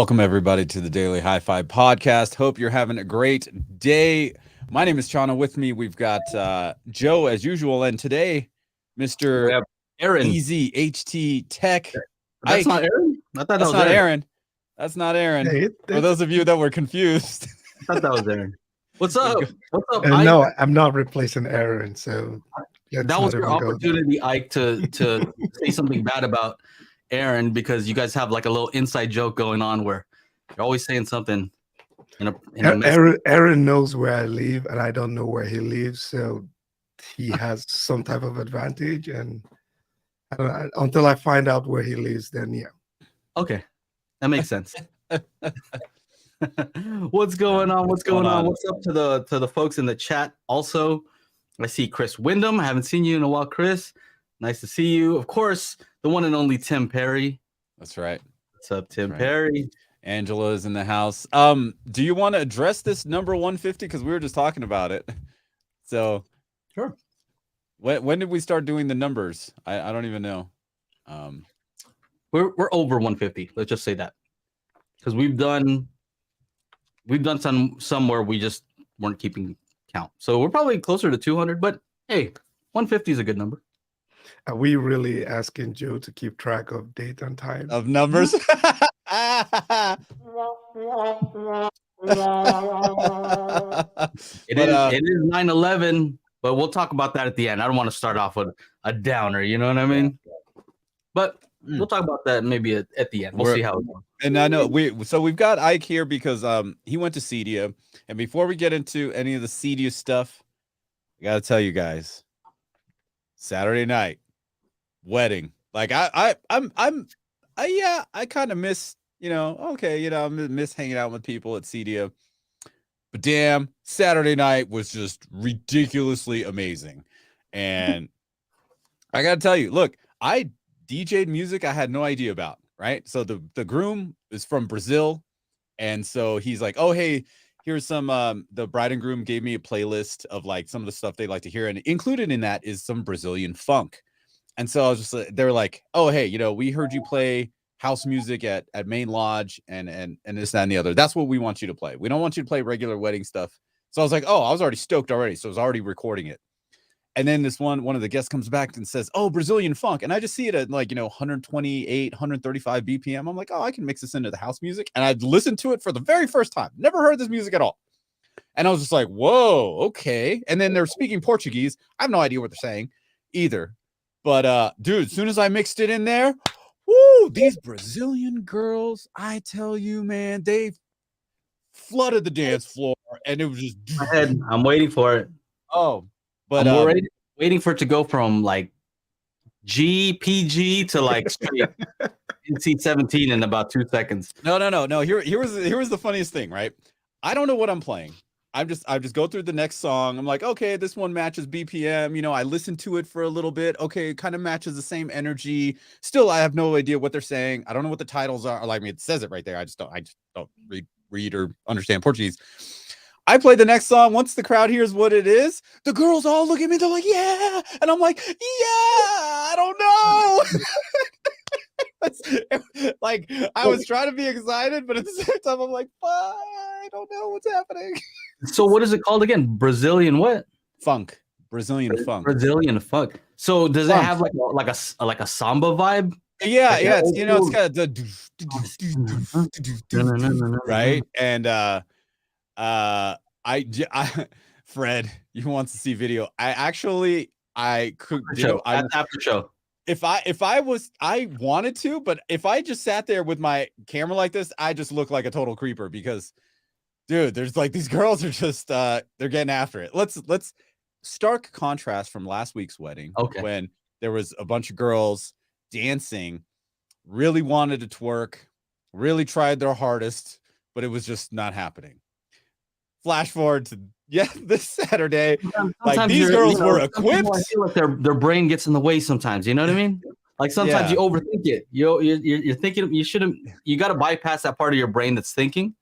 Welcome, everybody, to the Daily HiFi podcast. Hope you're having a great day. My name is Chana. With me, we've got Joe, as usual. And today, We Mr. have Aaron. Easy HT Tech. That's Ike. not Aaron? I thought that That's was not Aaron. Aaron. That's not Aaron. Hey, For those of you that were confused. I thought that was Aaron. What's up? What's up, Ike? no, I'm not replacing Aaron. So That was your opportunity, Ike, to say something bad about Aaron because you guys have like a little inside joke going on where you're always saying something in a mess. Aaron knows where I live, and I don't know where he lives, so he has some type of advantage. And until I find out where he lives, then yeah. Okay, that makes sense. What's going on? What's going on? What's up to the folks in the chat? Also, I see Chris Wyndham. I haven't seen you in a while, Chris. Nice to see you. Of course, the one and only Tim Perry. That's right. What's up, Tim Perry? Angela is in the house. Do you want to address this number 150? Because we were just talking about it. So sure. When did we start doing the numbers? I don't even know. We're over 150. Let's just say that. Because we've done some where we just weren't keeping count. So we're probably closer to 200, but hey, 150 is a good number. Are we really asking Joe to keep track of date and time? Of numbers? It is 9/11, but we'll talk about that at the end. I don't want to start off with a downer, you know what I mean? But we'll talk about that maybe at the end. We'll see how it goes. And I know we've got Ike here because he went to CEDIA. And before we get into any of the CEDIA stuff, I gotta tell you guys, Saturday night wedding. Like I kind of miss, I miss hanging out with people at CEDIA. But damn, Saturday night was just ridiculously amazing. And I gotta tell you, look, I DJ'd music I had no idea about, right? So the groom is from Brazil. And so he's like, oh, hey, here's some, the bride and groom gave me a playlist of like some of the stuff they like to hear. And included in that is some Brazilian funk. And so I was just, they were like, oh, hey, we heard you play house music at Main Lodge and this, that, and the other. That's what we want you to play. We don't want you to play regular wedding stuff. So I was like, oh, I was already stoked already. So I was already recording it. And then this one of the guests comes back and says, oh, Brazilian funk. And I just see it at 128, 135 BPM. I'm like, oh, I can mix this into the house music. And I'd listened to it for the very first time. Never heard this music at all. And I was just like, whoa, okay. And then they're speaking Portuguese. I have no idea what they're saying either. But dude, as soon as I mixed it in there, woo, these Brazilian girls, I tell you, man, they flooded the dance floor. And it was just I'm waiting for it. Oh. But I'm waiting for it to go from like GPG to like straight NC-17 in about 2 seconds. No. Here was the funniest thing, right? I don't know what I'm playing. I just go through the next song. I'm like, okay, this one matches BPM. I listen to it for a little bit. Okay, it kind of matches the same energy. Still, I have no idea what they're saying. I don't know what the titles are. Like, it says it right there. I just don't read or understand Portuguese. I play the next song. Once the crowd hears what it is, the girls all look at me. They're like, yeah. And I'm like, yeah, I don't know. Like, I was trying to be excited, but at the same time, I'm like, I don't know what's happening. So what is it called again? Brazilian what? Funk. Brazilian funk. Brazilian funk. So does it have like a samba vibe? Yeah, yeah. It's got the right. And Fred, you want to see video? I could after show. If I wanted to, but if I just sat there with my camera like this, I just look like a total creeper because, dude, there's like these girls are just they're getting after it. Let's stark contrast from last week's wedding, when there was a bunch of girls dancing, really wanted to twerk, really tried their hardest, but it was just not happening. Flash forward to this Saturday. Like these girls were equipped. I feel like their brain gets in the way sometimes. You know what I mean? Like sometimes you overthink it. You're thinking you got to bypass that part of your brain that's thinking.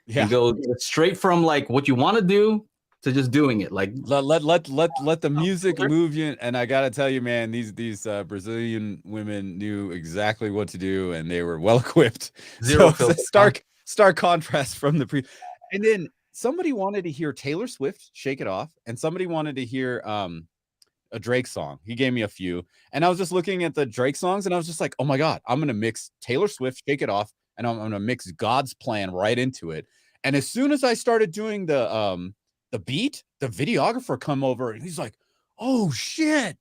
Yeah. And go straight from like what you want to do to just doing it. Like let the music move you. And I gotta tell you, man, these Brazilian women knew exactly what to do, and they were well equipped. Zero So it's a stark contrast from the pre. And then somebody wanted to hear Taylor Swift, "Shake It Off," and somebody wanted to hear a Drake song. He gave me a few, and I was just looking at the Drake songs, and I was just like, oh my god, I'm gonna mix Taylor Swift, "Shake It Off," and I'm gonna mix God's Plan right into it. And as soon as I started doing the beat, the videographer come over and he's like, oh shit,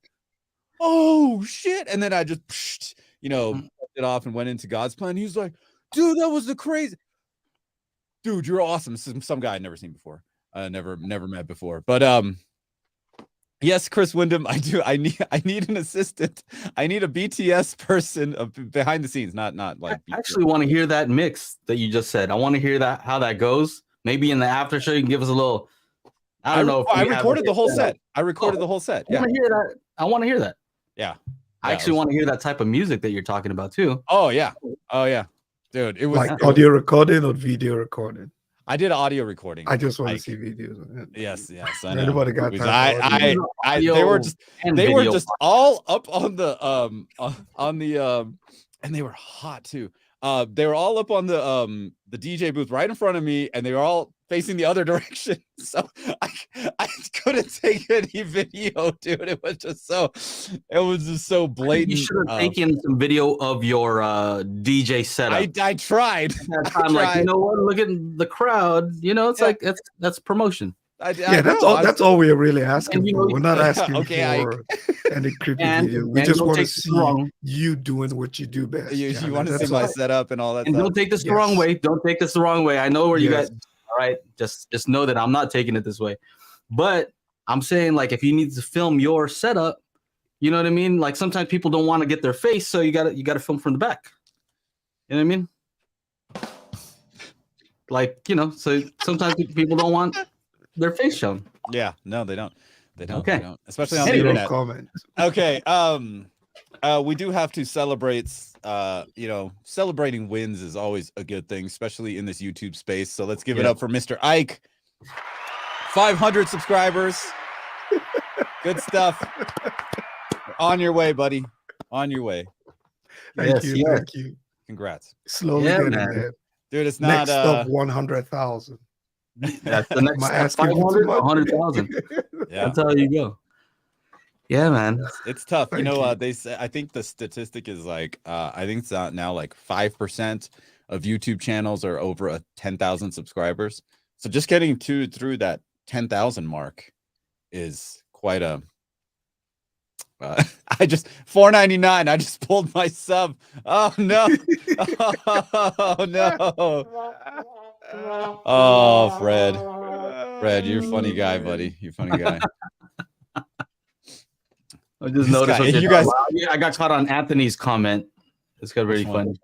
and then I just it off and went into God's Plan. He's like, dude, that was the crazy dude, you're awesome. Some guy I'd never seen before, never met before. But yes, Chris Wyndham, I need an assistant. I need a BTS person behind the scenes, not like I actually want to hear that mix that you just said. I want to hear that, how that goes. Maybe in the after show you can give us a little. I don't know. I recorded the whole set. I recorded the whole set. Yeah. I want to hear that. Yeah. I actually want to hear that type of music that you're talking about too. Oh yeah. Dude, it was like audio recording or video recording. I did audio recording. I just want to see videos. Yes. I know. Anybody got time? They were just all up on the and they were hot too. They were all up on the DJ booth right in front of me, and they were all facing the other direction. So I couldn't take any video, dude. It was just so blatant. You should have taken some video of your DJ setup. I tried. I'm like, you know what? Look at the crowd. You know, it's like that's promotion. That's all we're really asking for. We're not asking for any creepy video. We just want to see you doing what you do best. You want to see my setup and all that. And don't take this the wrong way. Don't take this the wrong way. I know where you guys. All right, just know that I'm not taking it this way. But I'm saying, like, if you need to film your setup, you know what I mean. Like sometimes people don't want to get their face, so you gotta film from the back. You know what I mean? Like, so sometimes people don't want their face shown. Yeah, no, they don't. Okay. They don't. Especially on the internet. Okay. We do have to celebrate. Celebrating wins is always a good thing, especially in this YouTube space. So let's give it up for Mr. Ike. 500 subscribers. Good stuff. On your way, buddy. On your way. Thank you. Congrats. Slowly getting there. Dude, it's not next up 100,000. That's the next 500, 100,000. Yeah, that's how you go. Yeah, man, it's tough. They say, I think the statistic is like, I think it's now like 5% of YouTube channels are over 10,000 subscribers. So just getting through that 10,000 mark is quite a. I just $4.99. I just pulled my sub. Oh no! Oh no! Oh, Fred, you're a funny guy, buddy. You're a funny guy. I just noticed you guys. I got caught on Anthony's comment. It's got really funny.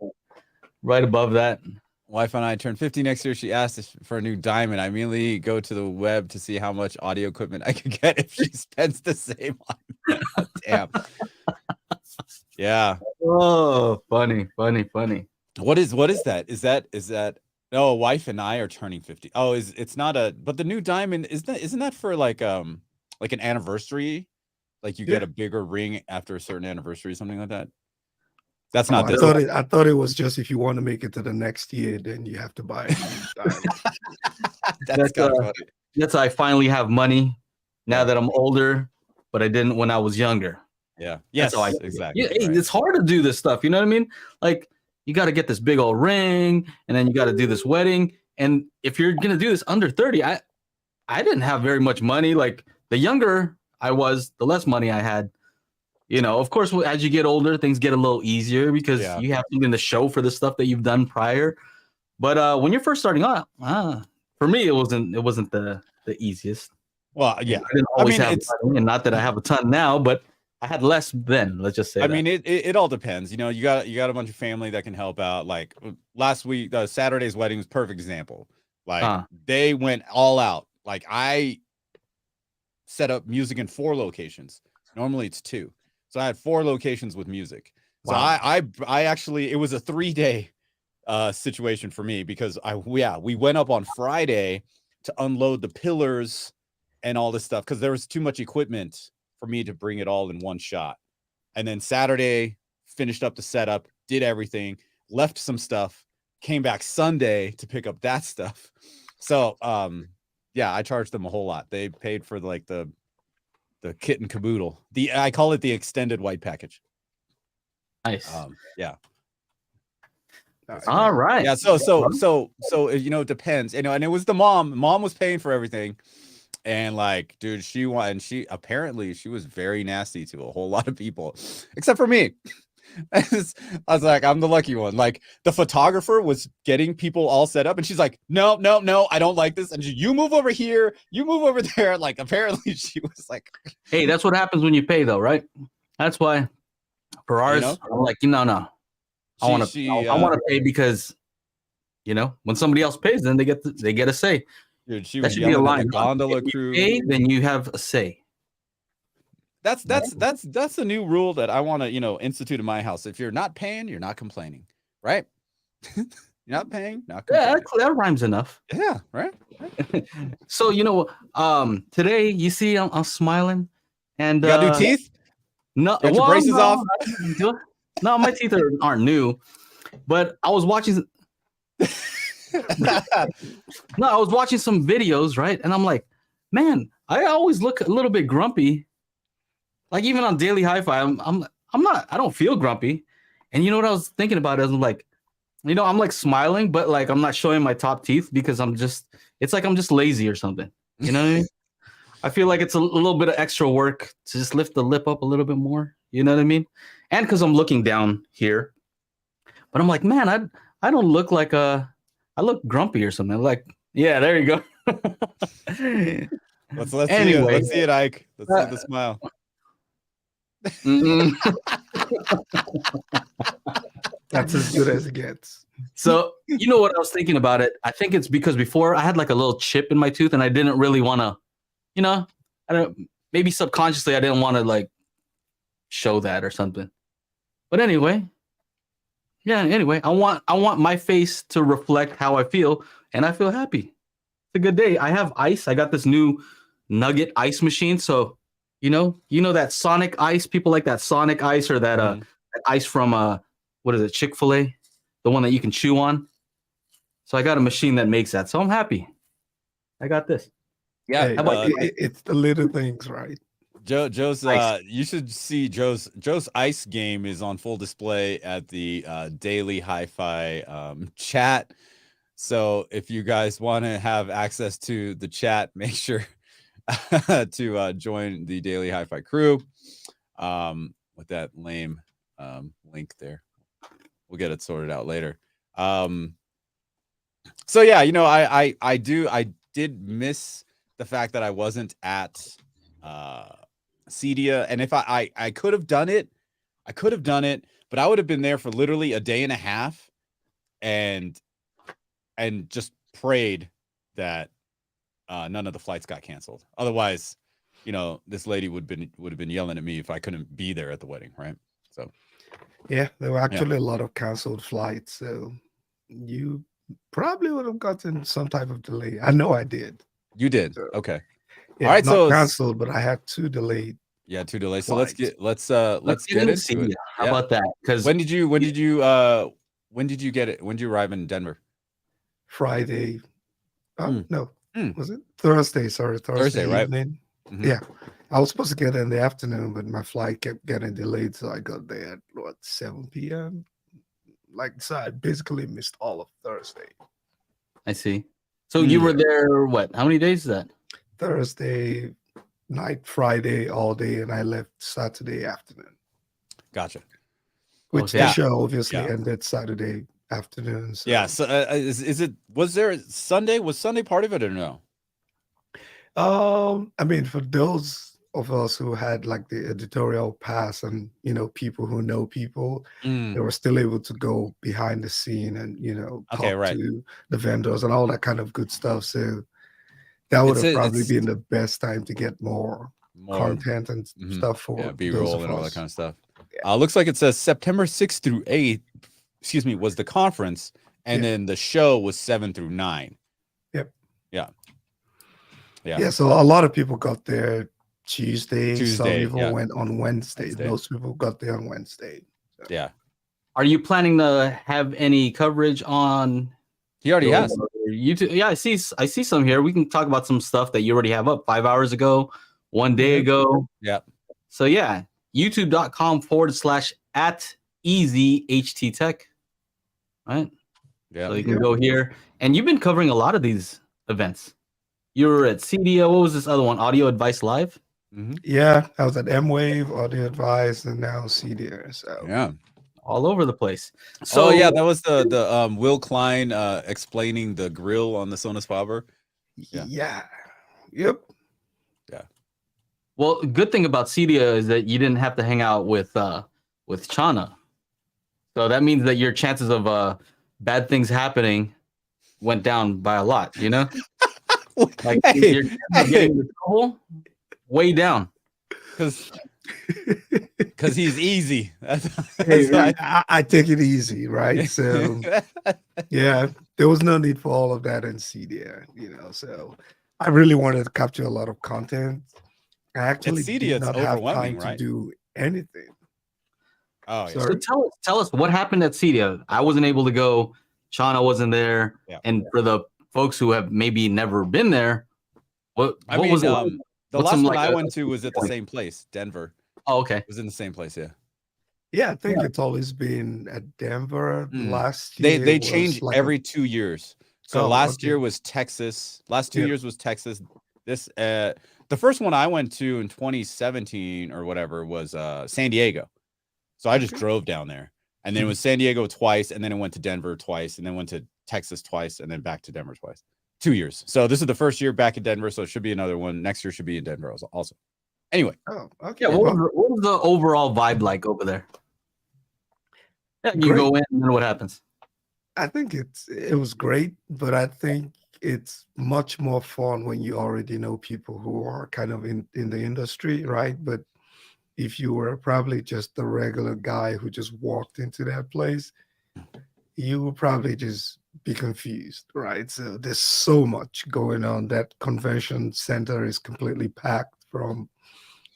Right above that. Wife and I turned 50 next year. She asked for a new diamond. I immediately go to the web to see how much audio equipment I could get if she spends the same on. Damn. Yeah. Oh, funny. What is that? Is that? Oh, wife and I are turning 50. Oh, it's not but the new diamond isn't that for like an anniversary? Like you get a bigger ring after a certain anniversary, something like that. That's not. I thought it was just if you want to make it to the next year, then you have to buy it. That's I finally have money now that I'm older, but I didn't when I was younger. Yeah. Yes. Exactly. Yeah, it's hard to do this stuff. You know what I mean? Like you got to get this big old ring, and then you got to do this wedding. And if you're gonna do this under 30, I didn't have very much money. Like the younger I was, the less money I had. Of course, as you get older, things get a little easier because you have something to show for the stuff that you've done prior. But when you're first starting out, for me, it wasn't the easiest. Well, yeah, I didn't always have money, and not that I have a ton now, but I had less then. Let's just say. I mean, it all depends. You got a bunch of family that can help out. Like last week, Saturday's wedding was a perfect example. Like they went all out. Like I set up music in 4 locations. Normally it's 2. So I had 4 locations with music. So wow. I actually, it was a 3-day situation for me because we went up on Friday to unload the pillars and all this stuff because there was too much equipment for me to bring it all in one shot. And then Saturday, finished up the setup, did everything, left some stuff, came back Sunday to pick up that stuff. So yeah, I charged them a whole lot. They paid for like the kit and caboodle. I call it the extended white package. Nice. Yeah. All right. Yeah. So you know, it depends. You know, and it was the mom. Mom was paying for everything. And like, dude, she apparently she was very nasty to a whole lot of people, except for me. I was like, I'm the lucky one. Like the photographer was getting people all set up, and she's like, no, I don't like this. And you move over here, you move over there. Like apparently she was like, hey, that's what happens when you pay, though, right? That's why for ours, you know? I'm like, no. I want to pay because, you know, when somebody else pays, then they get a say. Dude, she that was should be a line. Gondola if you crew. pay, then you have a say. That's a new rule that I want to, you know, institute in my house. If you're not paying, you're not complaining, right? You're not paying, not complaining. Yeah, that rhymes enough. Yeah, right. So you know, today you see I'm smiling, and you got new teeth. No, got your braces off. No, my teeth aren't new, but I was watching. No, I was watching some videos, right? And I'm like, man, I always look a little bit grumpy. Like even on Daily HiFi, I'm not. I don't feel grumpy. And you know what I was thinking about? Is I'm like, you know, I'm like smiling, but like I'm not showing my top teeth because it's like I'm just lazy or something. You know what I mean? I feel like it's a little bit of extra work to just lift the lip up a little bit more. You know what I mean? And because I'm looking down here, but I'm like, man, I don't look like I look grumpy or something. Like, yeah, there you go. Let's Anyway. see it, Ike. Let's see the smile. That's as good as it gets. So you know what I was thinking about it? I think it's because before I had like a little chip in my tooth and I didn't really want to, you know, maybe subconsciously I didn't want to like show that or something. But anyway, I want my face to reflect how I feel, and I feel happy. It's a good day. I have ice. I got this new nugget ice machine. So, you know that Sonic ice. People like that Sonic ice or that that ice from what is it, Chick-fil-A, the one that you can chew on. So I got a machine that makes that. So I'm happy. I got this. Yeah, hey, it's the little things, right? Joe's you should see Joe's ice game is on full display at the Daily HiFi chat. So if you guys want to have access to the chat, make sure to join the Daily HiFi Crew with that lame link there. We'll get it sorted out later. So yeah, you know, I did miss the fact that I wasn't at CEDIA, and if I could have done it, but I would have been there for literally a day and a half, and just prayed that none of the flights got canceled. Otherwise, you know, this lady would have been yelling at me if I couldn't be there at the wedding, right? So yeah, there were actually a lot of canceled flights, so you probably would have gotten some type of delay. I know I did. You did. So, Okay. yeah, all right, not so canceled, but I had 2 delayed. Yeah, 2 delays. So flights. let's get into it. How about that? Because when did you get it? When did you arrive in Denver? Friday. No, was it Thursday? Sorry, Thursday right? evening. Mhm. Yeah, I was supposed to get in the afternoon, but my flight kept getting delayed, so I got there at 7 p.m. Like, so I basically missed all of Thursday. I see. So you were there, what? How many days is that? Thursday night, Friday all day, and I left Saturday afternoon. Gotcha. Which the show obviously ended Saturday afternoon. So. Yeah. So was Sunday part of it or no? I mean, for those of us who had like the editorial pass and, you know, people who know people, they were still able to go behind the scene and, you know, talk to the vendors and all that kind of good stuff. So that would have probably been the best time to get more content and stuff for B-roll and all that kind of stuff. Looks like it says September 6th through 8th, was the conference, and then the show was 7 through 9. Yep. Yeah. Yeah, so a lot of people got there Tuesday. Some even went on Wednesday. Most people got there on Wednesday. So. Yeah. Are you planning to have any coverage on? He already has YouTube. Yeah, I see some here. We can talk about some stuff that you already have up 5 hours ago, 1 day ago. Yeah. So yeah, youtube.com/@easyhttech. Right. Yeah. So you can go here, and you've been covering a lot of these events. You were at CEDIA. What was this other one? Audio Advice Live. Mm-hmm. Yeah, I was at M-Wave, Audio Advice, and now CEDIA. So yeah, all over the place. So yeah, that was the Will Klein explaining the grill on the Sonos Faber. Yeah. Yep. Yeah. Well, good thing about CEDIA is that you didn't have to hang out with Chana. So that means that your chances of bad things happening went down by a lot, you know? Like you're getting the trouble way down. Because he's easy. I take it easy, right? So yeah, there was no need for all of that in CEDIA, you know. So I really wanted to capture a lot of content. I actually did not have time to do anything. Oh, yeah. So tell us what happened at CEDIA. I wasn't able to go. Chana wasn't there. Yeah. And for the folks who have maybe never been there, what was it? The last one I went to was at the same place, Denver. Oh, okay. It was in the same place, yeah. Yeah, I think it's always been at Denver. Last year they change every 2 years. So last year was Texas. Last 2 years was Texas. This the first one I went to in 2017 or whatever was San Diego. So I just drove down there. And then it was San Diego twice, and then it went to Denver twice, and then went to Texas twice, and then back to Denver twice. 2 years. So this is the first year back in Denver, so it should be another one. Next year should be in Denver also. Anyway. Oh, okay. Yeah, what was the overall vibe like over there? Yeah, you go in, and then what happens? I think it was great, but I think it's much more fun when you already know people who are kind of in the industry, right? But if you were probably just a regular guy who just walked into that place, you would probably just be confused, right? So there's so much going on. That convention center is completely packed from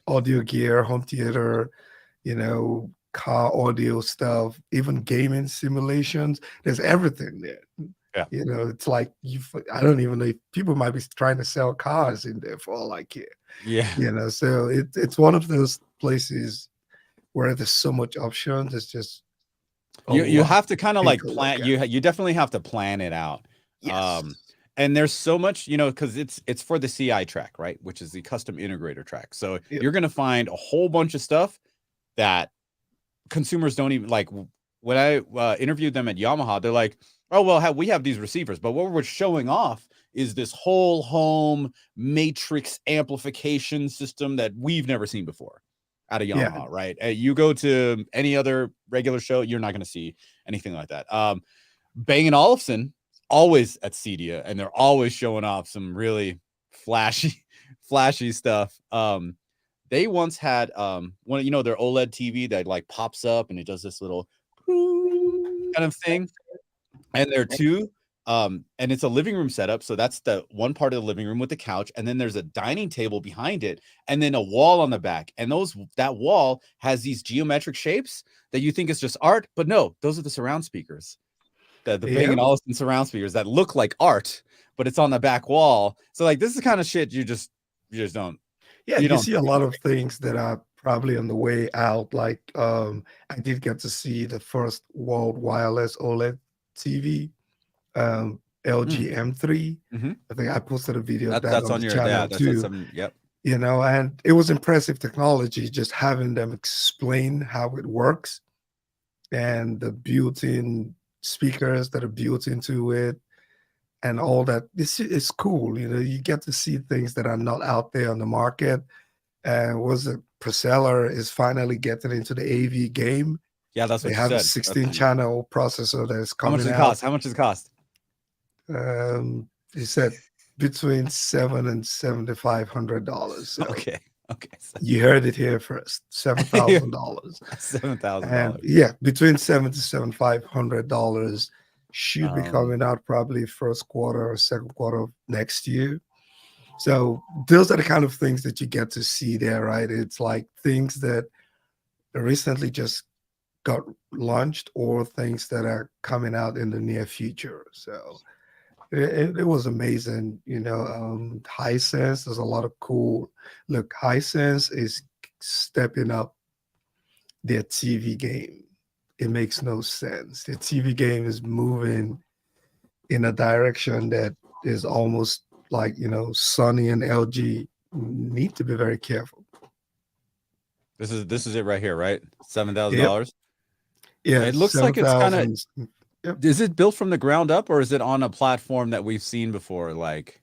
audio gear, home theater, you know, car audio stuff, even gaming simulations. There's everything there. Yeah. You know, it's like I don't even know if people might be trying to sell cars in there for all I care. Yeah. You know, so it's one of those places where there's so much options. It's just you have to kind of like plan. You definitely have to plan it out. Yes. And there's so much, you know, because it's for the CI track, right? Which is the custom integrator track. So you're going to find a whole bunch of stuff that consumers don't even like. When I interviewed them at Yamaha, they're like, oh, well, we have these receivers, but what we're showing off is this whole home matrix amplification system that we've never seen before out of Yamaha, right? You go to any other regular show, you're not going to see anything like that. Bang & Olufsen, always at CEDIA, and they're always showing off some really flashy stuff. They once had one, you know, their OLED TV that like pops up and it does this little kind of thing. And there are two, and it's a living room setup. So that's the one part of the living room with the couch, and then there's a dining table behind it, and then a wall on the back. And that wall has these geometric shapes that you think is just art, but no, those are the surround speakers. The Bang & Olufsen surround speakers that look like art, but it's on the back wall. So like this is the kind of shit you just don't. Yeah, you see a lot of things that are probably on the way out. Like I did get to see the first world wireless OLED TV, LG M3. I think I posted a video of that on the channel too. Yep. You know, and it was impressive technology, just having them explain how it works and the built-in speakers that are built into it and all that. This is cool. You know, you get to see things that are not out there on the market. And Proceller is finally getting into the AV game. Yeah, that's what they have a 16-channel processor that is coming out. How much does it cost? He said between $700 and $7,500. So okay. You heard it here first. $7,000. $7,000. Yeah, between $700 to $7,500 should be coming out probably first quarter or second quarter of next year. So those are the kind of things that you get to see there, right? It's like things that recently just got launched or things that are coming out in the near future. So it was amazing. Hisense, there's a lot of cool. Look, Hisense is stepping up their TV game. It makes no sense. The TV game is moving in a direction that is almost like, Sony and LG need to be very careful. This is it right here, right? $7,000. Yeah, it looks like it's kind of. Yep. Is it built from the ground up, or is it on a platform that we've seen before? Like,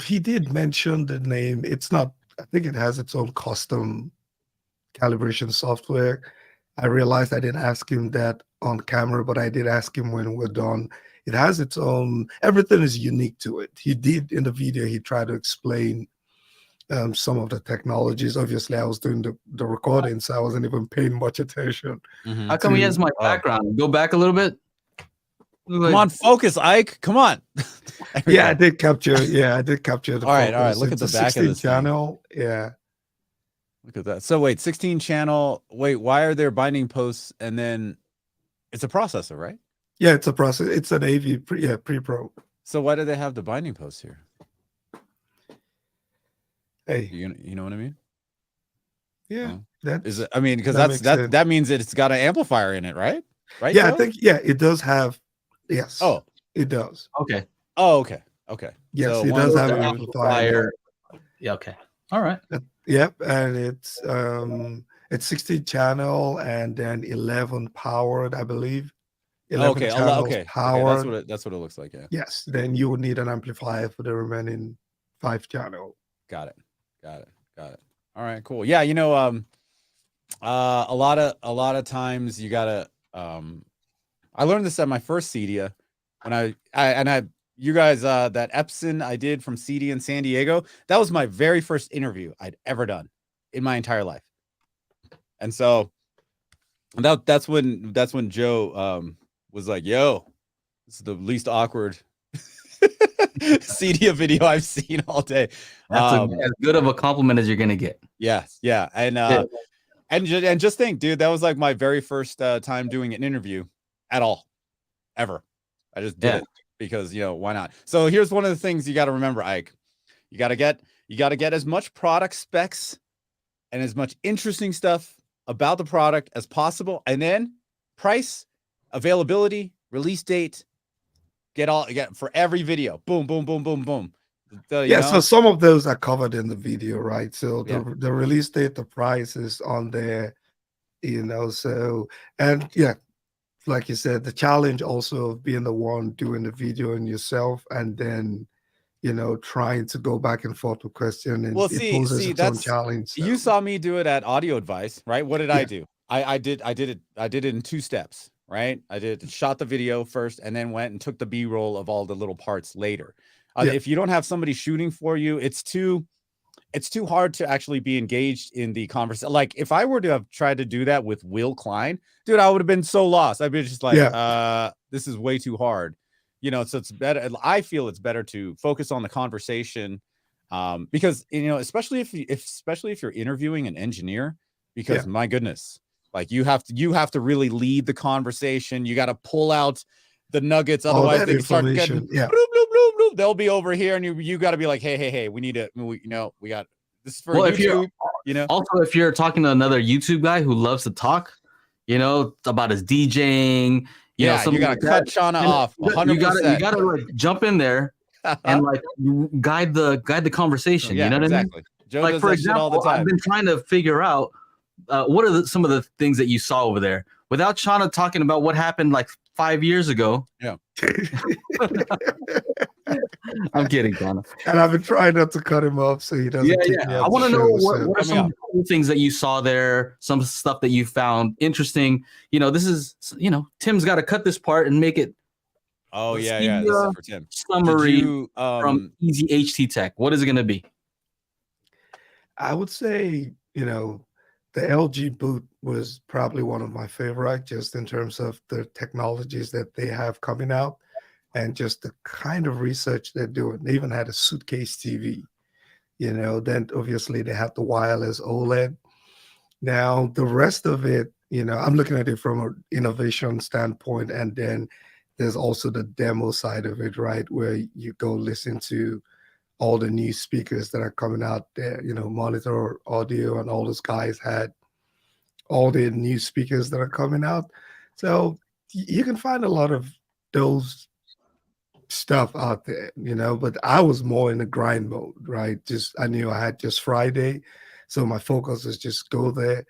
he did mention the name. It's not. I think it has its own custom calibration software. I realized I didn't ask him that on camera, but I did ask him when we're done. It has its own. Everything is unique to it. He did in the video. He tried to explain some of the technologies. Obviously, I was doing the recording, so I wasn't even paying much attention. How come he has my background? Go back a little bit. Come on, focus, Ike. Come on. I did capture. Yeah, I did capture the. All right. Look at the back of this channel. Yeah. Look at that. So wait, 16 channel. Wait, why are there binding posts? And then it's a processor, right? Yeah, it's a processor. It's an AV pre-pro. So why do they have the binding posts here? Hey, you know what I mean? Yeah, I mean, because that means that it's got an amplifier in it, right? Right? Yeah, Joe? I think it does have. Yes. Oh, it does. Okay. Oh, okay. Okay. Yes, so it does have an amplifier. Yeah. Okay. All right. Yep, and it's 16 channel and then 11 powered, I believe. 11 channels powered. Okay, that's what it looks like. Yeah. Yes. Then you would need an amplifier for the remaining 5 channel. Got it. All right, cool. Yeah, a lot of times you gotta. I learned this at my first CEDIA when you guys that Epson I did from CEDIA in San Diego. That was my very first interview I'd ever done in my entire life, and so that's when Joe was like, "Yo, this is the least awkward." CEDIA video I've seen all day. That's as good of a compliment as you're gonna get. Yes, yeah, and just think, dude, that was like my very first time doing an interview at all, ever. I just did it because why not? So here's one of the things you got to remember, Ike. You got to get as much product specs and as much interesting stuff about the product as possible, and then price, availability, release date. Get for every video. Boom, boom, boom, boom, boom. So some of those are covered in the video, right? So the release date, the price is on there, so, and like you said, the challenge also of being the one doing the video and yourself, and then, trying to go back and forth with question, and it poses its own challenge. So. You saw me do it at Audio Advice, right? What did I do? I did it in 2 steps. Right, I shot the video first and then went and took the B-roll of all the little parts later. If you don't have somebody shooting for you, it's too hard to actually be engaged in the conversation. Like if I were to have tried to do that with Will Klein, dude, I would have been so lost. I'd be just like, this is way too hard, so it's better. I feel it's better to focus on the conversation, because especially if you're interviewing an engineer, because my goodness. Like you have to really lead the conversation. You got to pull out the nuggets, otherwise they can start getting bloop, bloop, bloop, bloop. They'll be over here, and you got to be like, hey, we need to, we got this is for YouTube. Also, if you're talking to another YouTube guy who loves to talk, about his DJing, you gotta cut Shauna off. 100%. You gotta like jump in there and like guide the conversation. You know what I mean? Joe like does for that shit all the example, time. I've been trying to figure out. What are some of the things that you saw over there without Shauna talking about what happened like 5 years ago? Yeah. I'm kidding, Shauna. And I've been trying not to cut him off so he doesn't. I want to know what are some cool things that you saw there, some stuff that you found interesting. This is, Tim's got to cut this part and make it. Oh, yeah. This is for Tim. Summary from Easy HT Tech. What is it going to be? I would say, the LG boot was probably one of my favorite, just in terms of the technologies that they have coming out. and just the kind of research they're doing. They even had a suitcase TV, then obviously they had the wireless OLED. Now, the rest of it, I'm looking at it from an innovation standpoint, and then there's also the demo side of it, right? Where you go listen to all the new speakers that are coming out there, Monitor Audio and all those guys had all the new speakers that are coming out. So you can find a lot of those stuff out there, but I was more in the grind mode, right? I knew I had just Friday. So my focus was just go there,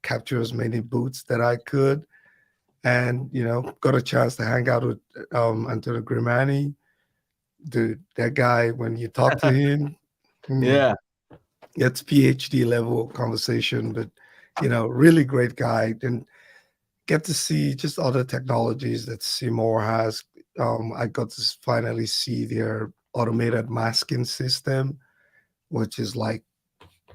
capture as many booths that I could. And, got a chance to hang out with Antonio Grimani. Dude, that guy, when you talk to him, Yeah. It's PhD level conversation, but, really great guy. And get to see just other technologies that Seymour has. I got to finally see their automated masking system, which is like,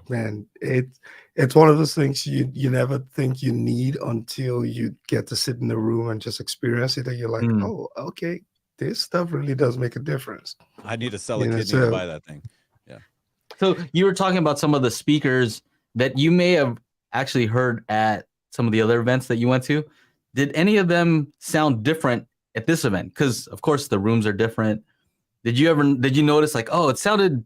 man, it's one of those things you never think you need until you get to sit in the room and just experience it, and you're like, oh, okay, this stuff really does make a difference. I need to sell a kidney to buy that thing. Yeah. So you were talking about some of the speakers that you may have actually heard at some of the other events that you went to. Did any of them sound different at this event? Because of course the rooms are different. Did you notice like, oh, it sounded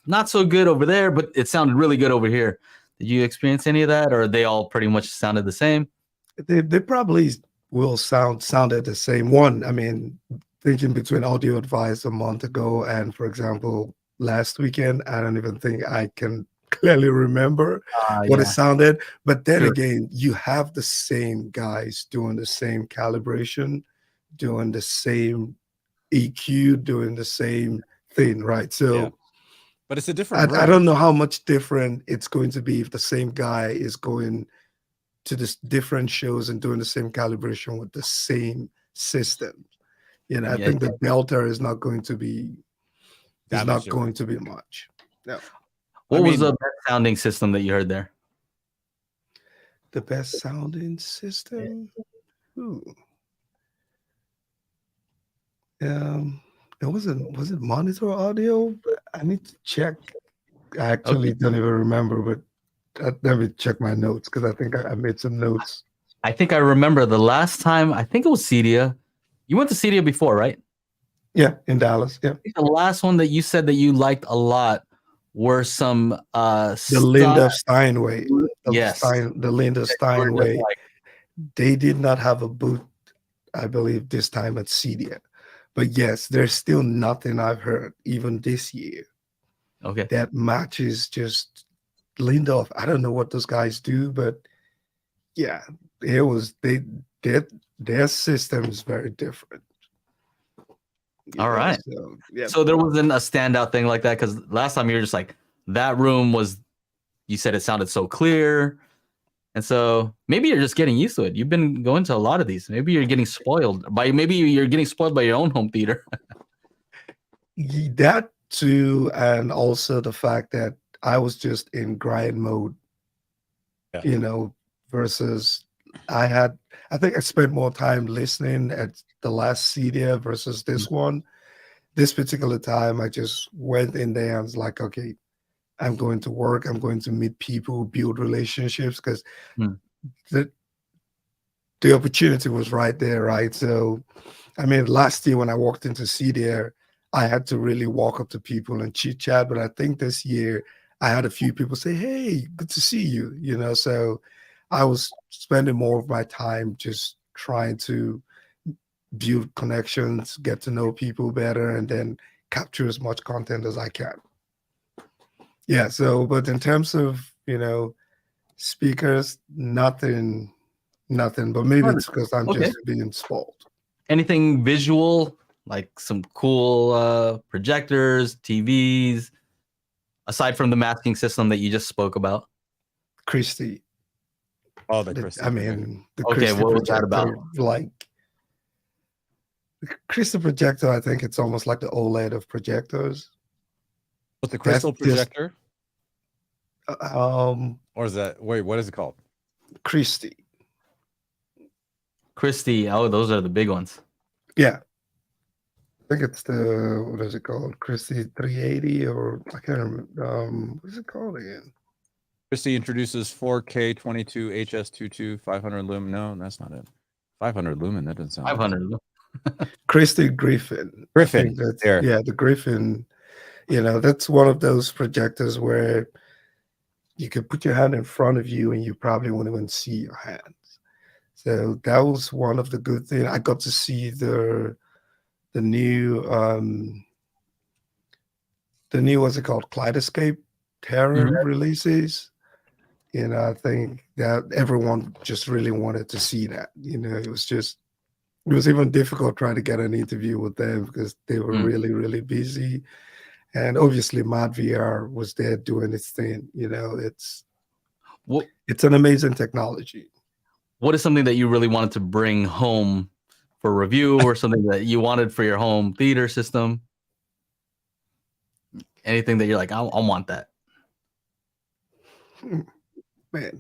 not so good over there, but it sounded really good over here? Did you experience any of that, or they all pretty much sounded the same? They probably will sounded the same. One, I mean, thinking between Audio Advice a month ago and, for example, last weekend, I don't even think I can clearly remember what it sounded. But then again, you have the same guys doing the same calibration, doing the same EQ, doing the same thing, right? So, but it's a different room. I don't know how much different it's going to be if the same guy is going to this different shows and doing the same calibration with the same system. I think the delta is not going to be much. No. What was the best sounding system that you heard there? The best sounding system? Was it Monitor Audio? I need to check. I actually don't even remember, but let me check my notes, because I think I made some notes. I think I remember the last time, I think it was CEDIA. You went to CEDIA before, right? Yeah, in Dallas. Yeah. The last one that you said that you liked a lot were some the Linda Steinway. Yes. The Linda Steinway. They did not have a booth, I believe, this time at CEDIA. But yes, there's still nothing I've heard, even this year, that matches just Linda. I don't know what those guys do, but yeah, it was their system is very different. All right. So there wasn't a standout thing like that, because last time you were just like, that room was, you said it sounded so clear. And so maybe you're just getting used to it. You've been going to a lot of these. Maybe you're getting spoiled by your own home theater. That too, and also the fact that I was just in grind mode, versus I think I spent more time listening at the last CEDIA versus this one. This particular time, I just went in there and was like, okay, I'm going to work. I'm going to meet people, build relationships, because the opportunity was right there, right? So, I mean, last year when I walked into CEDIA, I had to really walk up to people and chit chat. But I think this year I had a few people say, "Hey, good to see you." So I was spending more of my time just trying to build connections, get to know people better, and then capture as much content as I can. Yeah. So, but in terms of, speakers, nothing, but maybe it's because I'm just being spoiled. Anything visual, like some cool projectors, TVs, aside from the masking system that you just spoke about? Christie. Oh, the Christie. I mean, the Christie what was projector, that about? like the Crystal projector, I think it's almost like the OLED of projectors. What's the crystal projector? Or is that, wait, what is it called? Christie. Oh, those are the big ones. Yeah. think it's the, what is it called? Christie 380, or I can't remember. What is it called again? Christie introduces 4K 22 HS22 500 lumen. No, that's not it. 500 lumen. That doesn't sound 500. Christie Griffin. Griffin. I think that's, there. Yeah, the Griffin. That's one of those projectors where you could put your hand in front of you and you probably won't even see your hands. So that was one of the good things. I got to see the new what's it called, Kaleidoscape Terran releases. I think that everyone just really wanted to see that. It was even difficult trying to get an interview with them because they were really, really busy. And obviously Mad VR was there doing its thing. It's an amazing technology. What is something that you really wanted to bring home for review, or something that you wanted for your home theater system? Anything that you're like, I want that. Man,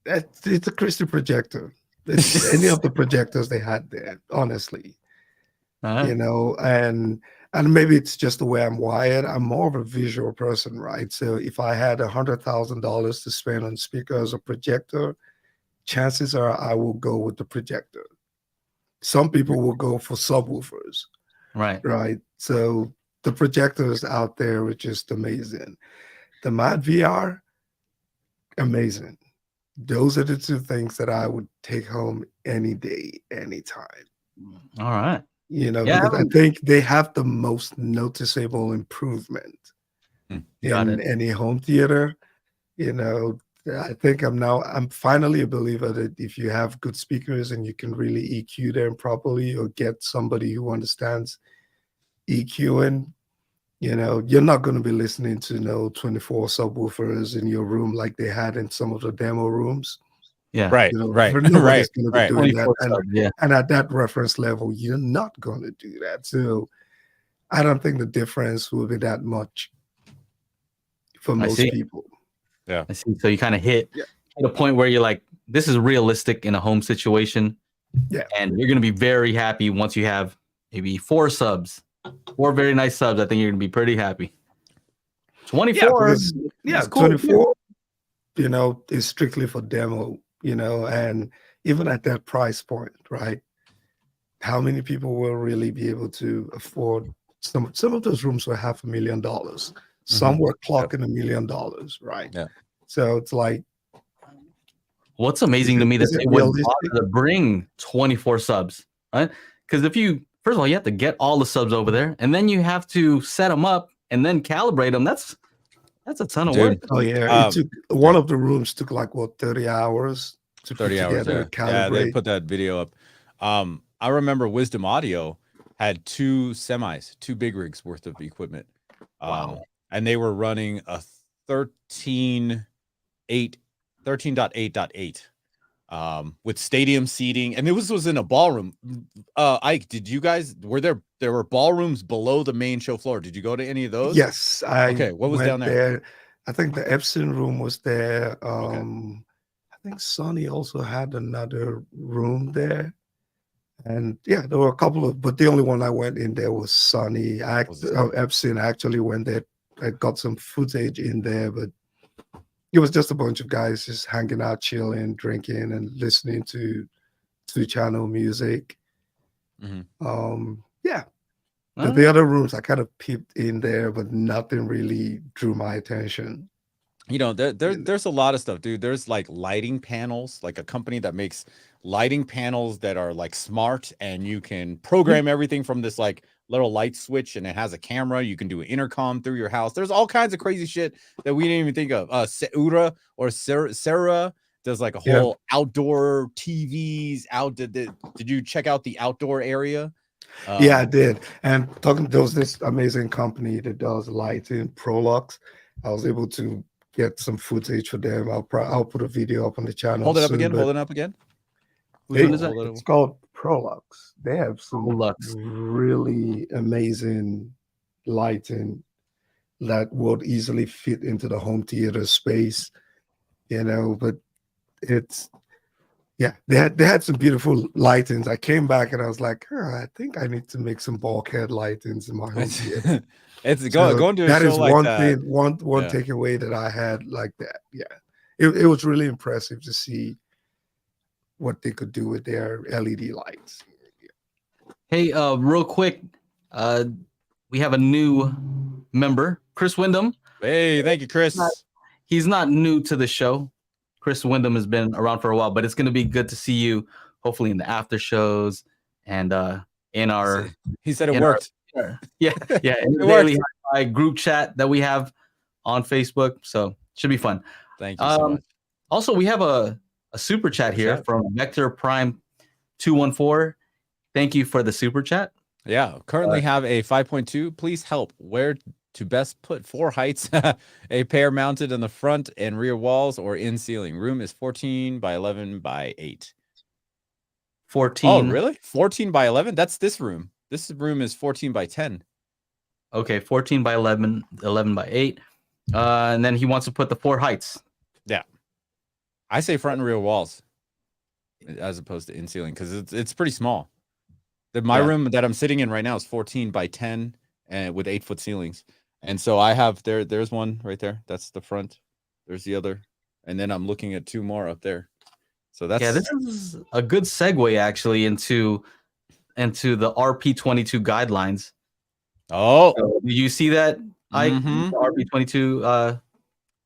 it's a Christie projector. It's any of the projectors they had there, honestly. And maybe it's just the way I'm wired. I'm more of a visual person, right? So if I had $100,000 to spend on speakers or projector, chances are I will go with the projector. Some people will go for subwoofers. Right. So the projectors out there are just amazing. The Mad VR, amazing. Those are the two things that I would take home any day, anytime. All right. Because I think they have the most noticeable improvement in any home theater. I think I'm finally a believer that if you have good speakers and you can really EQ them properly, or get somebody who understands EQing, you're not going to be listening to 24 subwoofers in your room like they had in some of the demo rooms. Right. Nobody's going to be doing that. And at that reference level, you're not going to do that. So I don't think the difference will be that much for most people. Yeah. I see. So you kind of hit a point where you're like, this is realistic in a home situation. Yeah. And you're going to be very happy once you have maybe 4 very nice subs. I think you're going to be pretty happy. 24. Yeah, cool. 24, is strictly for demo, and even at that price point, right? How many people will really be able to afford some of those rooms were $500,000. Some were clocking $1 million, right? Yeah. So it's like, what's amazing to me that they would bother to bring 24 subs, right? Because first of all, you have to get all the subs over there, and then you have to set them up and then calibrate them. That's a ton of work. Oh yeah, it took one of the rooms took like 30 hours to 30 put hours. Together, Yeah, they put that video up. I remember Wisdom Audio had 2 semis, 2 big rigs worth of equipment. Wow. And they were running a 13.8.8 with stadium seating, and this was in a ballroom. Ike, did you guys, there were ballrooms below the main show floor? Did you go to any of those? Yes. What was down there? I think the Epson room was there. I think Sony also had another room there. And yeah, there were a couple of, but the only one I went in there was Sony. Epson actually went there. I got some footage in there, but it was just a bunch of guys just hanging out, chilling, drinking, and listening to channel music. Yeah. The other rooms I kind of peeped in there, but nothing really drew my attention. There's a lot of stuff, dude. There's like lighting panels, like a company that makes lighting panels that are like smart, and you can program everything from this like little light switch, and it has a camera. You can do an intercom through your house. There's all kinds of crazy shit that we didn't even think of. Seura or Sarah does like a whole outdoor TVs out. Did you check out the outdoor area? Yeah, I did. And there was this amazing company that does lighting, Prolux. I was able to get some footage for them. I'll put a video up on the channel. Hold it up again. Hold it up again. It's called Prolux. They have some really amazing lighting that would easily fit into the home theater space, but it's Yeah, they had some beautiful lightings. I came back and I was like, I think I need to make some bulkhead lightings in my home theater. It's going to a that show is like one that. thing, one takeaway that I had like that. Yeah, it was really impressive to see what they could do with their LED lights. Hey, real quick, we have a new member, Chris Wyndham. Hey, thank you, Chris. He's not new to the show. Chris Wyndham has been around for a while, but it's going to be good to see you, hopefully in the after shows and in our. He said it worked. In the Daily HiFi group chat that we have on Facebook. So should be fun. Thank you so much. Also, we have a super chat here from Vector Prime 214. Thank you for the super chat. Yeah, currently have a 5.2. Please help. Where to best put 4 heights, a pair mounted on the front and rear walls or in ceiling. Room is 14 by 11 by 8. 14. Oh, really? 14 by 11? That's this room. This room is 14 by 10. Okay, 14 by 11, 11 by 8. And then he wants to put the 4 heights. Yeah. I say front and rear walls as opposed to in ceiling because it's pretty small. My room that I'm sitting in right now is 14 by 10 and with 8-foot ceilings. And so I have there's one right there. That's the front. There's the other. And then I'm looking at 2 more up there. So that's this is a good segue actually into the RP22 guidelines. Oh, so, do you see that? RP22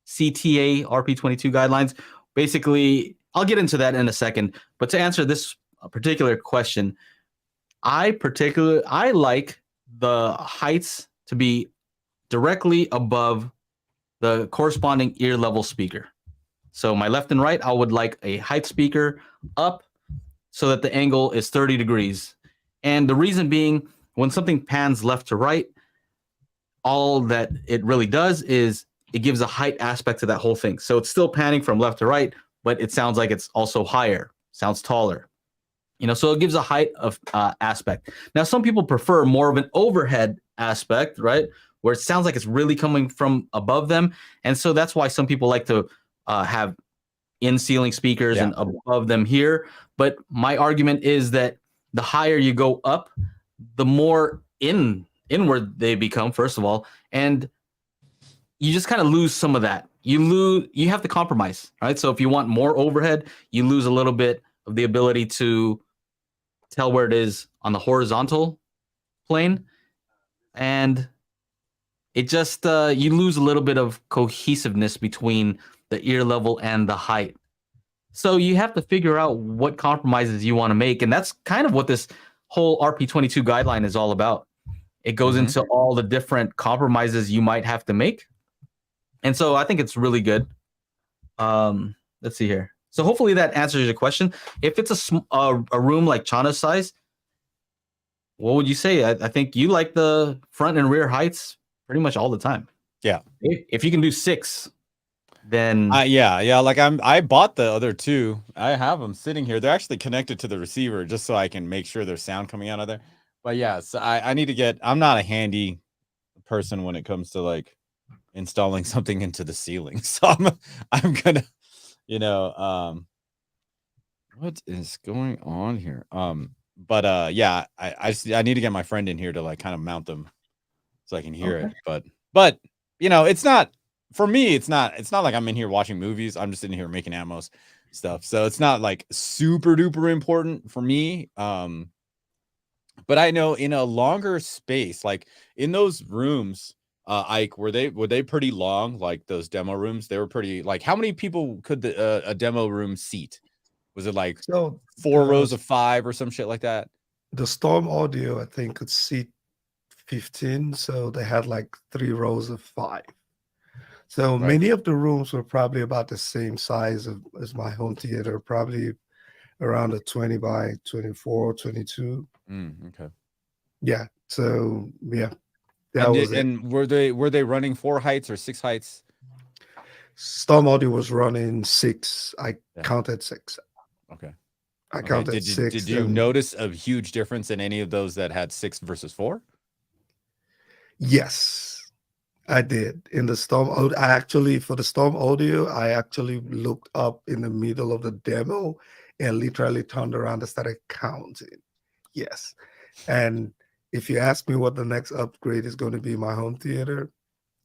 CTA RP22 guidelines. Basically, I'll get into that in a second. But to answer this particular question, I like the heights to be directly above the corresponding ear level speaker. So my left and right, I would like a height speaker up so that the angle is 30 degrees. And the reason being, when something pans left to right, all that it really does is it gives a height aspect to that whole thing. So it's still panning from left to right, but it sounds like it's also higher, sounds taller. So it gives a height of aspect. Now, some people prefer more of an overhead aspect, right? Where it sounds like it's really coming from above them. And so that's why some people like to have in-ceiling speakers and above them here. But my argument is that the higher you go up, the more inward they become, first of all. And you just kind of lose some of that. You have to compromise, right? So if you want more overhead, you lose a little bit of the ability to tell where it is on the horizontal plane, and it just you lose a little bit of cohesiveness between the ear level and the height. So you have to figure out what compromises you want to make, and that's kind of what this whole RP22 guideline is all about. It goes into all the different compromises you might have to make, and so I think it's really good. Let's see here. So hopefully that answers your question. If it's a room like Chana's size, what would you say? I think you like the front and rear heights pretty much all the time. Yeah. If you can do 6, then yeah. Like I bought the other 2. I have them sitting here. They're actually connected to the receiver just so I can make sure there's sound coming out of there. But yeah, so I need to get. I'm not a handy person when it comes to like installing something into the ceiling. So I'm gonna. What is going on here? But yeah, I need to get my friend in here to like kind of mount them so I can hear it. But it's not for me. It's not like I'm in here watching movies. I'm just in here making Atmos stuff. So it's not like super duper important for me. But I know in a longer space, like in those rooms, Ike, were they pretty long? Like those demo rooms, they were pretty. Like, how many people could a demo room seat? Was it like 4 rows of 5 or some shit like that? The Storm Audio, I think, could seat 15, so they had like 3 rows of 5. So many of the rooms were probably about the same size as my home theater, probably around a 20 by 24, 22. Okay. Yeah. So yeah. And were they running 4 heights or 6 heights? Storm Audio was running 6. I counted 6. Okay. I counted 6. Did you notice a huge difference in any of those that had 6 versus 4? Yes, I did. In the Storm Audio, for the Storm Audio, I actually looked up in the middle of the demo and literally turned around and started counting. Yes. And if you ask me what the next upgrade is going to be in my home theater,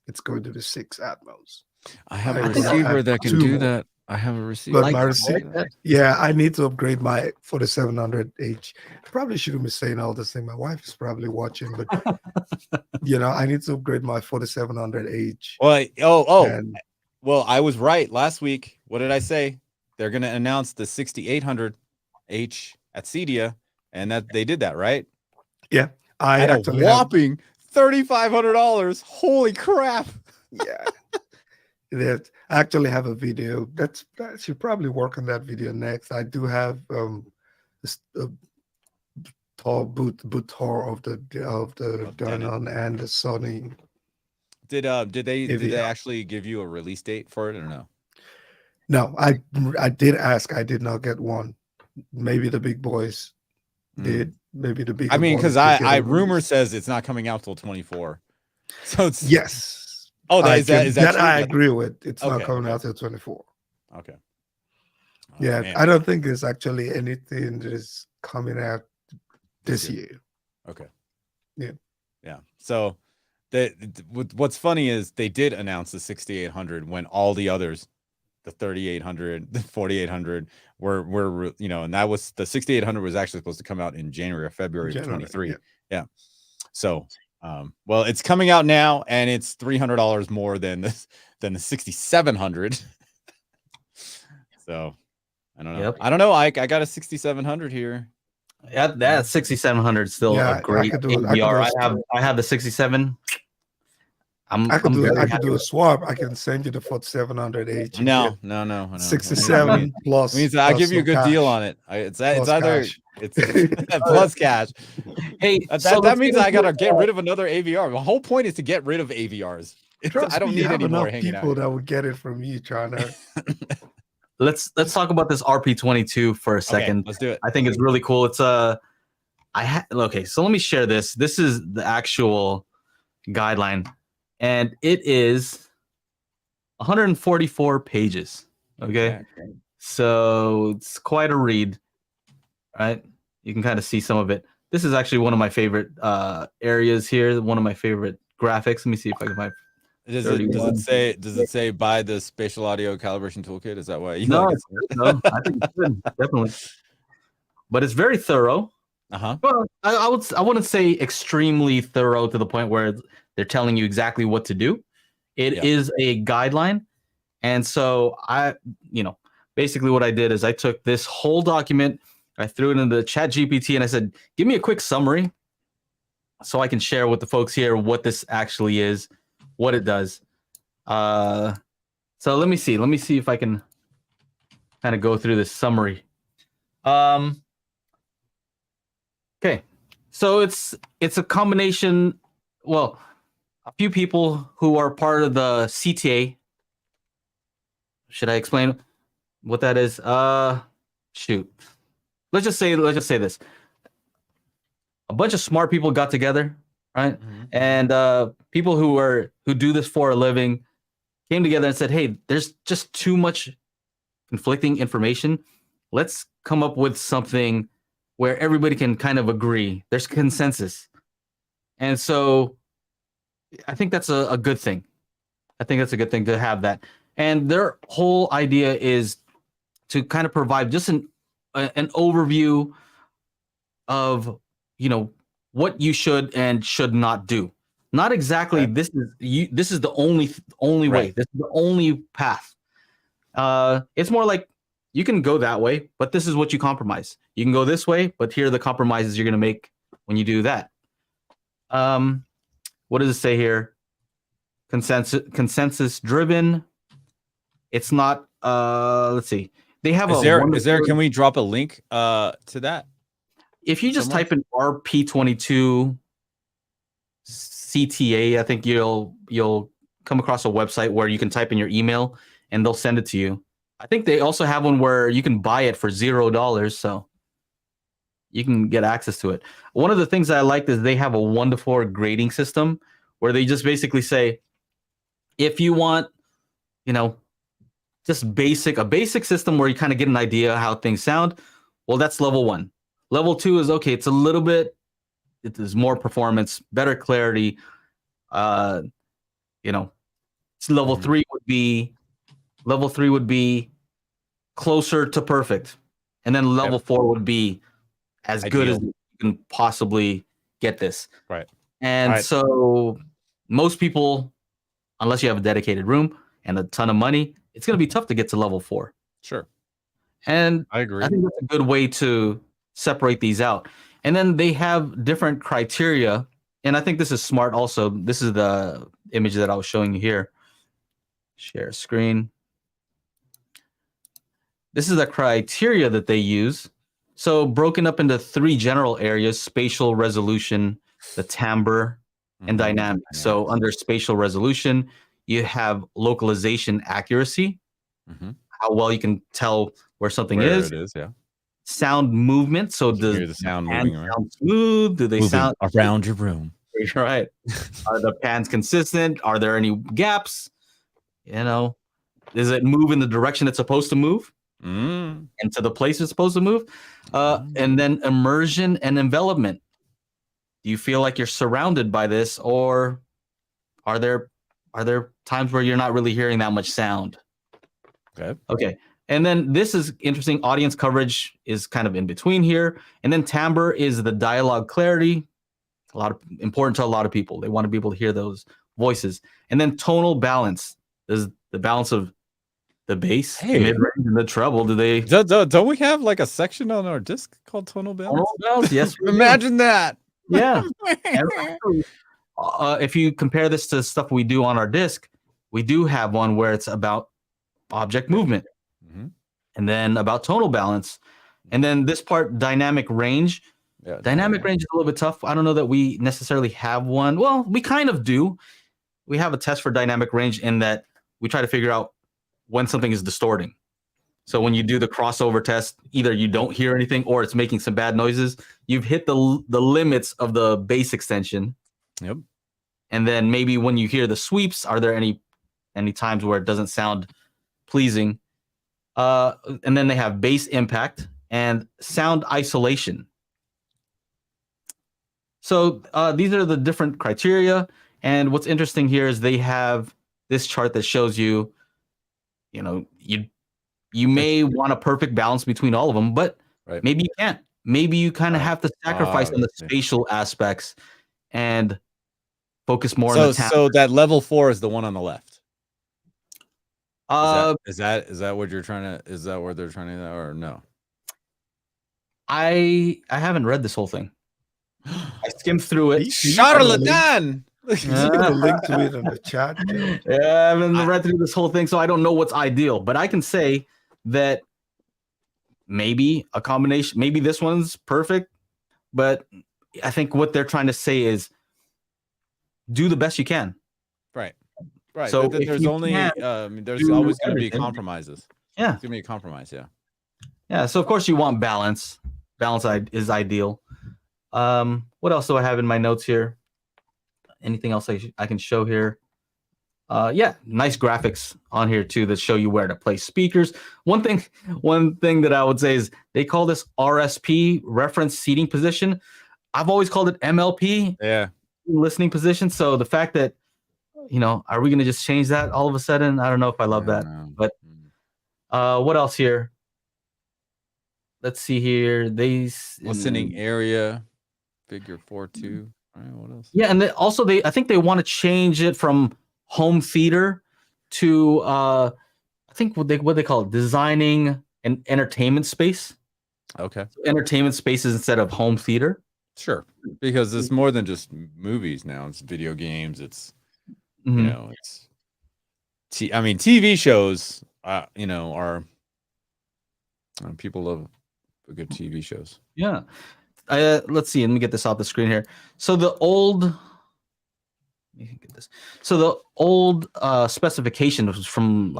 it's going to be 6 Atmos. I have a receiver that can do that. I have a receiver. But my receiver, yeah, I need to upgrade my 4700H. Probably shouldn't be saying all this thing. My wife is probably watching, but I need to upgrade my 4700H. Well, I was right last week. What did I say? They're going to announce the 6800H at CEDIA, and that they did that, right? Yeah, I actually a whopping $3,500. Holy crap! Yeah. I actually have a video that should probably work on that video next. I do have a tall boot tour of the Denon and the Sony. Did they actually give you a release date for it or no? No, I did ask. I did not get one. Maybe the big boys did. Maybe the big. I mean, because I rumor says it's not coming out till 24. So it's yes. Oh, is that true? I agree with. It's not coming out till 24. Okay. Oh, yeah, man. I don't think there's actually anything that is coming out this year. Okay. Yeah. Yeah. So what's funny is they did announce the 6800 when all the others, the 3800, the 4800 were and that was the 6800 was actually supposed to come out in January or February of 23. Yeah. So well, it's coming out now, and it's $300 more than the 6700. So I don't know. Yep. I don't know. I got a 6700 here. Yeah, that 6700 is still a great AVR. I have the 67. I could do a swap. I can send you the 4700H. No. 67 plus. Means I'll give you a good deal on it. It's either cash. It's plus cash. Hey, that means I gotta get rid of another AVR. The whole point is to get rid of AVRs. I don't need any more hanging out. People that would get it from you, trying to. Let's talk about this RP22 for a second. Okay, let's do it. I think it's really cool. It's okay. So let me share this. This is the actual guideline, and it is 144 pages. Okay, so it's quite a read, right? You can kind of see some of it. This is actually one of my favorite areas here. One of my favorite graphics. Let me see if I can find. Does it say buy the spatial audio calibration toolkit? Is that why you no, no, I think it's good, definitely. But it's very thorough. Well, I wouldn't say extremely thorough to the point where they're telling you exactly what to do. It is a guideline. And so basically what I did is I took this whole document, I threw it into the chat GPT, and I said, give me a quick summary so I can share with the folks here what this actually is, what it does. So let me see if I can kind of go through this summary. Okay, so it's a combination. Well, a few people who are part of the CTA. Should I explain what that is? Shoot. Let's just say this. A bunch of smart people got together, right? Mm-hmm. And people who do this for a living came together and said, "Hey, there's just too much conflicting information. Let's come up with something where everybody can kind of agree. There's consensus." And so I think that's a good thing. I think that's a good thing to have that. And their whole idea is to kind of provide just an overview of, what you should and should not do. Not exactly this is the only way. This is the only path. It's more like you can go that way, but this is what you compromise. You can go this way, but here are the compromises you're going to make when you do that. What does it say here? Consensus driven. It's not. Let's see. They have is there? Can we drop a link to that? If you just type in RP22 CTA, I think you'll come across a website where you can type in your email and they'll send it to you. I think they also have one where you can buy it for $0, so you can get access to it. One of the things that I liked is they have a 1-to-4 grading system where they just basically say, if you want, just a basic system where you kind of get an idea how things sound. Well, that's level 1. Level 2 is okay. It's a little bit. It is more performance, better clarity. You know, level 3 would be closer to perfect, and then level 4 would be as good as you can possibly get this. Right. And so most people, unless you have a dedicated room and a ton of money, it's going to be tough to get to level 4. Sure. And I agree. I think that's a good way to separate these out. And then they have different criteria. And I think this is smart also. This is the image that I was showing you here. Share screen. This is the criteria that they use. So broken up into 3 general areas: spatial resolution, the timbre, and dynamic. So under spatial resolution, you have localization accuracy, how well you can tell where something is. It is, yeah. Sound movement. So does the sound moving around? Sound smooth? Do they moving sound around your room? Right. Are the pans consistent? Are there any gaps? Does it move in the direction it's supposed to move? Into the place it's supposed to move? And then immersion and envelopment. Do you feel like you're surrounded by this, or are there times where you're not really hearing that much sound? Okay. And then this is interesting. Audience coverage is kind of in between here. And then timbre is the dialogue clarity. Important to a lot of people. They want to be able to hear those voices. And then tonal balance is the balance of the bass, mid-range, and the treble. Don't we have like a section on our disc called tonal balance? Tonal balance, yes. Imagine that. Yeah. If you compare this to stuff we do on our disc, we do have one where it's about object movement, and then about tonal balance, and then this part, dynamic range. Dynamic range is a little bit tough. I don't know that we necessarily have one. Well, we kind of do. We have a test for dynamic range in that we try to figure out when something is distorting. So when you do the crossover test, either you don't hear anything or it's making some bad noises. You've hit the limits of the bass extension. Yep. And then maybe when you hear the sweeps, are there any times where it doesn't sound pleasing? And then they have bass impact and sound isolation. So these are the different criteria. And what's interesting here is they have this chart that shows you, you may want a perfect balance between all of them, but maybe you can't. Maybe you kind of have to sacrifice on the spatial aspects and focus more on the timbre. So that level 4 is the one on the left. Is that what you're trying to? Is that what they're trying to? Or no? I haven't read this whole thing. I skimmed through it. Charlatan. You got a link to it in the chat. Yeah, I haven't read through this whole thing, so I don't know what's ideal. But I can say that maybe a combination, maybe this one's perfect. But I think what they're trying to say is do the best you can. Right. So there's only there's always going to be compromises. Yeah, it's going to be a compromise. Yeah. So of course you want balance. Balance is ideal. What else do I have in my notes here? Anything else I can show here? Nice graphics on here too that show you where to place speakers. One thing that I would say is they call this RSP, reference seating position. I've always called it MLP. Yeah. Listening position. So the fact that, are we going to just change that all of a sudden? I don't know if I love that. But what else here? Let's see here. Listening area, figure 4.2. All right, what else? Yeah, and I think they want to change it from home theater to I think what they call it, designing an entertainment space. Okay. So entertainment spaces instead of home theater. Sure. Because it's more than just movies now. It's video games. It's it's TV shows are people love good TV shows. Yeah. Let's see. Let me get this off the screen here. So the old specification was from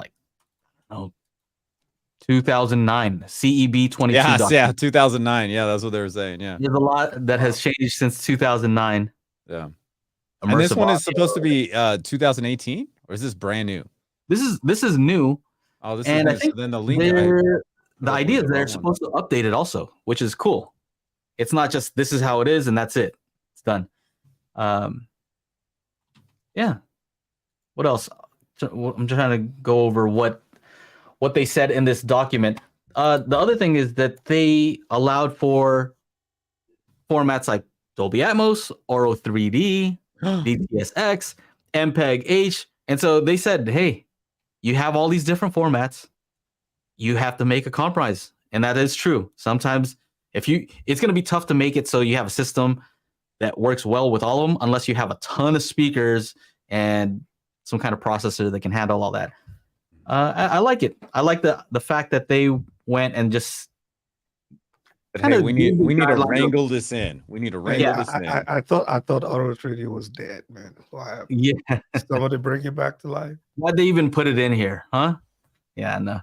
2009, CEB 22. Yeah, 2009. Yeah, that's what they were saying. Yeah, there's a lot that has changed since 2009. Yeah, and this one is supposed to be 2018, or is this brand new? This is new. Oh, this And is I new. think So then the link, the look, idea is the they're wrong one. supposed to update it also, which is cool. It's not just this is how it is and that's it. It's done. Yeah. What else? I'm trying to go over what they said in this document. The other thing is that they allowed for formats like Dolby Atmos, Oro 3D, DTSX, MPEG-H. And so they said, hey, you have all these different formats. You have to make a compromise. And that is true. Sometimes it's going to be tough to make it so you have a system that works well with all of them, unless you have a ton of speakers and some kind of processor that can handle all that. I like it. I like the fact that they went and just. But hey, we need to wrangle this in. We need to wrangle this in. I thought Oro 3D was dead, man. Why? Yeah. Somebody bring it back to life. Why'd they even put it in here, huh? Yeah, no.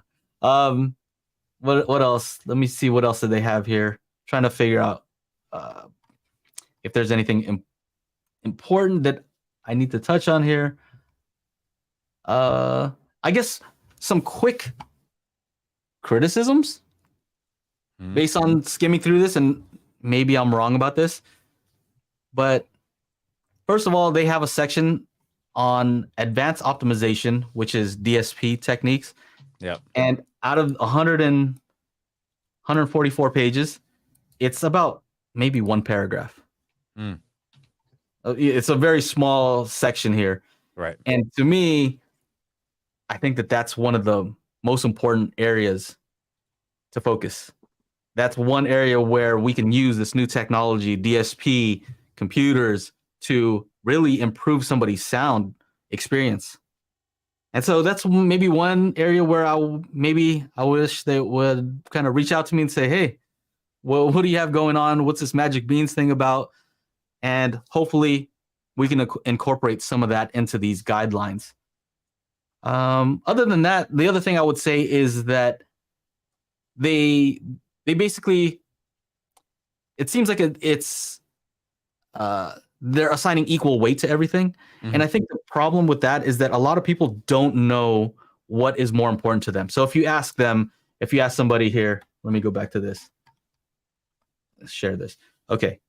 What else? Let me see. What else did they have here? Trying to figure out if there's anything important that I need to touch on here. I guess some quick criticisms based on skimming through this, and maybe I'm wrong about this, but first of all, they have a section on advanced optimization, which is DSP techniques. Yeah. And out of 144 pages, it's about maybe one paragraph. It's a very small section here. Right. And to me, I think that that's one of the most important areas to focus. That's one area where we can use this new technology, DSP, computers, to really improve somebody's sound experience. And so that's maybe one area where I wish they would kind of reach out to me and say, hey, well, what do you have going on? What's this Magic Beans thing about? And hopefully we can incorporate some of that into these guidelines. Other than that, the other thing I would say is that they basically, it seems like it's they're assigning equal weight to everything. And I think the problem with that is that a lot of people don't know what is more important to them. So if you ask somebody here, let me go back to this. Let's share this. Okay.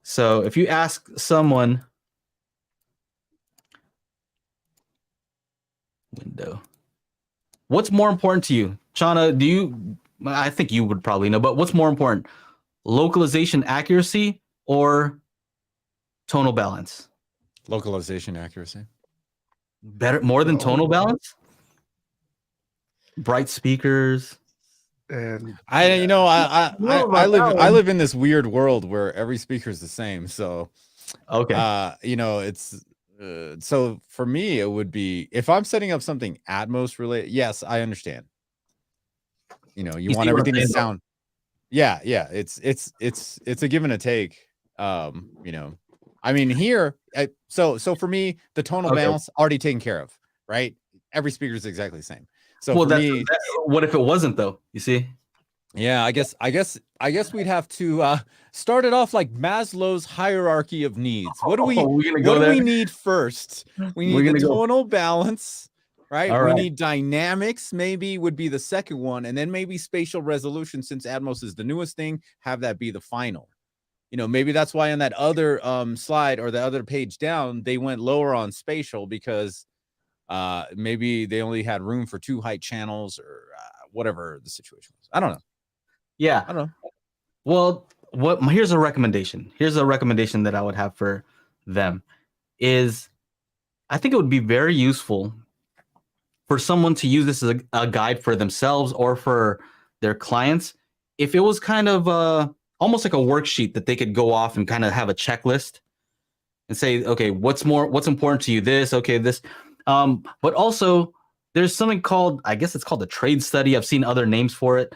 So if you ask someone, window, what's more important to you? Chana, I think you would probably know, but what's more important? Localization accuracy or tonal balance? Localization accuracy. More than tonal balance? Bright speakers. And I live in this weird world where every speaker is the same. So okay. It's so for me, it would be if I'm setting up something Atmos related. Yes, I understand. You want everything to sound. Yeah. It's a give and a take. I mean here, so for me, the tonal balance already taken care of, right? Every speaker is exactly the same. So for me, what if it wasn't though? You see? Yeah, I guess we'd have to start it off like Maslow's hierarchy of needs. What do we need first? We need the tonal balance, right? We need dynamics, maybe would be the second one, and then maybe spatial resolution, since Atmos is the newest thing, have that be the final. Maybe that's why on that other slide or the other page down, they went lower on spatial because maybe they only had room for 2 height channels or whatever the situation was. I don't know. Yeah. I don't know. Well, here's a recommendation. Here's a recommendation that I would have for them is I think it would be very useful for someone to use this as a guide for themselves or for their clients. If it was kind of almost like a worksheet that they could go off and kind of have a checklist and say, okay, what's important to you? This, okay, this. But also there's something called, I guess it's called the trade study. I've seen other names for it.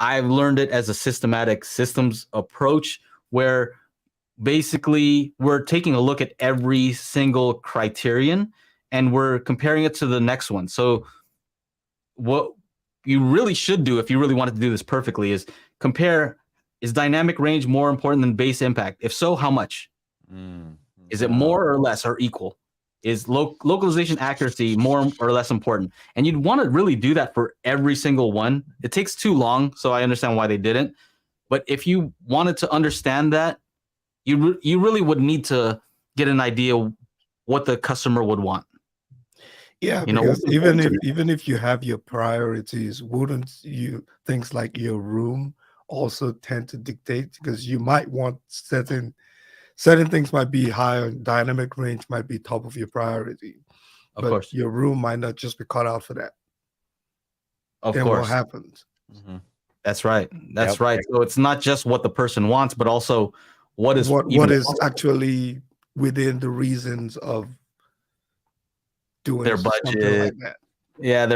I've learned it as a systematic systems approach where basically we're taking a look at every single criterion and we're comparing it to the next one. So what you really should do if you really wanted to do this perfectly is compare, is dynamic range more important than bass impact? If so, how much? Is it more or less or equal? is localization accuracy more or less important? And you'd want to really do that for every single one. It takes too long, so I understand why they didn't. But if you wanted to understand that, you really would need to get an idea what the customer would want. Yeah, because even if you have your priorities, wouldn't you things like your room also tend to dictate? Because you might want certain things might be higher, dynamic range might be top of your priority, of but course, your room might not just be cut out for that. Of then course, what happens? Mm-hmm. That's right. That's right. So it's not just what the person wants, but also what is actually within the reasons of doing their budget. Something like that. Yeah,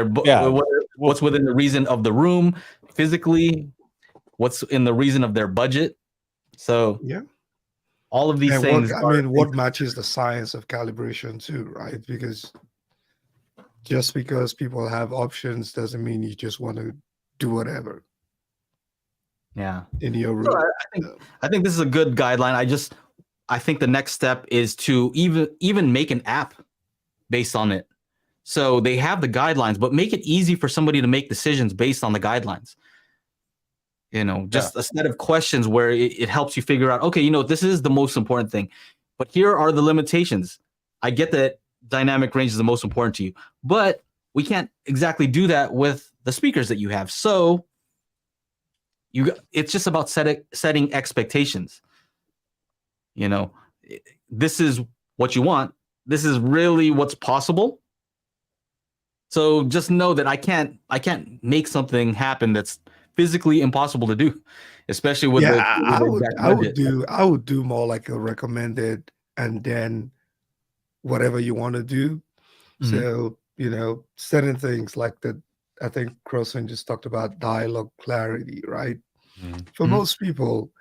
what's within the reason of the room physically, what's in the reason of their budget. So yeah, all of these things. What matches the science of calibration too, right? Because just because people have options doesn't mean you just want to do whatever. Yeah, in your room. So I think this is a good guideline. I think the next step is to even make an app based on it. So they have the guidelines, but make it easy for somebody to make decisions based on the guidelines. Just a set of questions where it helps you figure out, okay, this is the most important thing, but here are the limitations. I get that dynamic range is the most important to you, but we can't exactly do that with the speakers that you have. So it's just about setting expectations. This is what you want. This is really what's possible. So just know that I can't make something happen that's physically impossible to do, especially with I would do more like a recommended and then whatever you want to do. Mm-hmm. So, certain things like that. I think Crossman just talked about dialogue clarity, right? Mm-hmm. For most people,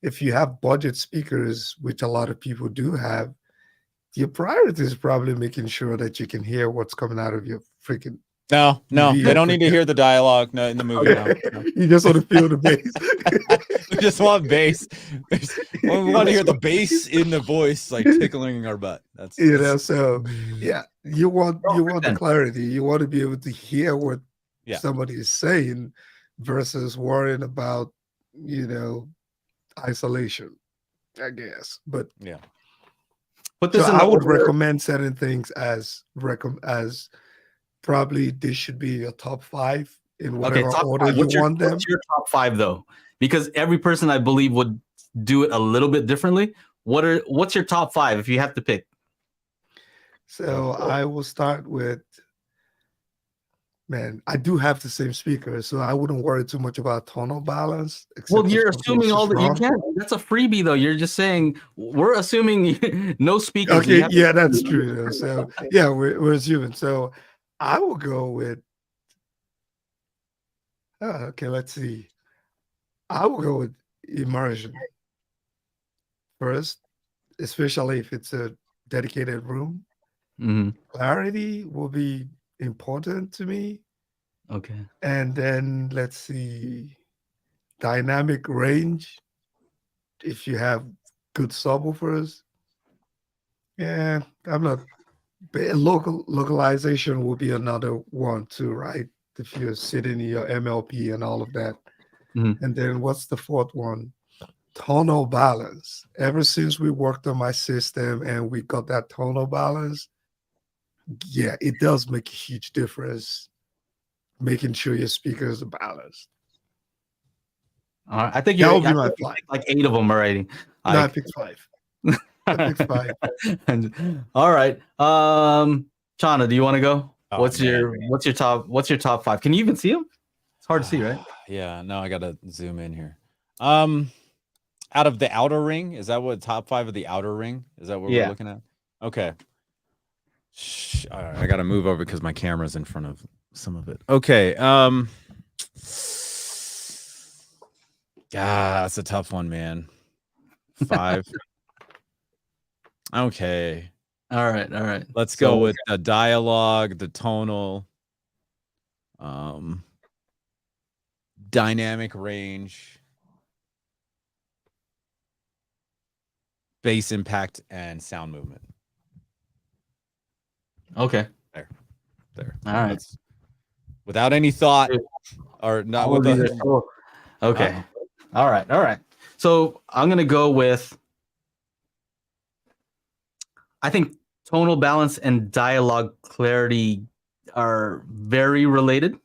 if you have budget speakers, which a lot of people do have, your priority is probably making sure that you can hear what's coming out of your freaking. No, they don't need to hear the dialogue in the movie. No. You just want to feel the bass. We just want bass. We want to hear the bass in the voice, like tickling our butt. That's so yeah, you want the clarity. You want to be able to hear what somebody is saying versus worrying about, isolation, I guess. But yeah. But I would recommend certain things as probably this should be your top 5 in whatever order you want them. What's your top 5 though? Because every person I believe would do it a little bit differently. What's your top 5 if you have to pick? So I will start with, I do have the same speaker, so I wouldn't worry too much about tonal balance. Well, you're assuming you can't. That's a freebie though. You're just saying we're assuming no speakers. Okay, yeah, that's true. Though. So yeah, we're assuming. So I will go with. Okay, let's see. I will go with immersion first, especially if it's a dedicated room. Mm-hmm. Clarity will be important to me. Okay. And then let's see, dynamic range. If you have good subwoofers, I'm not. Localization will be another one too, right? If you're sitting in your MLP and all of that. Mm-hmm. And then what's the 4th one? Tonal balance. Ever since we worked on my system and we got that tonal balance, it does make a huge difference making sure your speakers are balanced. I think that would be my 5. Like 8 of them already. No, I picked 5. All right. Chana, do you want to go? What's your top 5? Can you even see them? It's hard to see, right? Yeah, no, I gotta zoom in here. Out of the outer ring, is that what top 5 of the outer ring? Is that what we're looking at? Okay. All right, I gotta move over because my camera's in front of some of it. Okay. That's a tough one, man. 5. Okay. All right. Let's go with the dialogue, the tonal, dynamic range, bass impact, and sound movement. Okay. There. All right. That's, without any thought or not with the. Okay. All right. So I'm gonna go with. I think tonal balance and dialogue clarity are very related.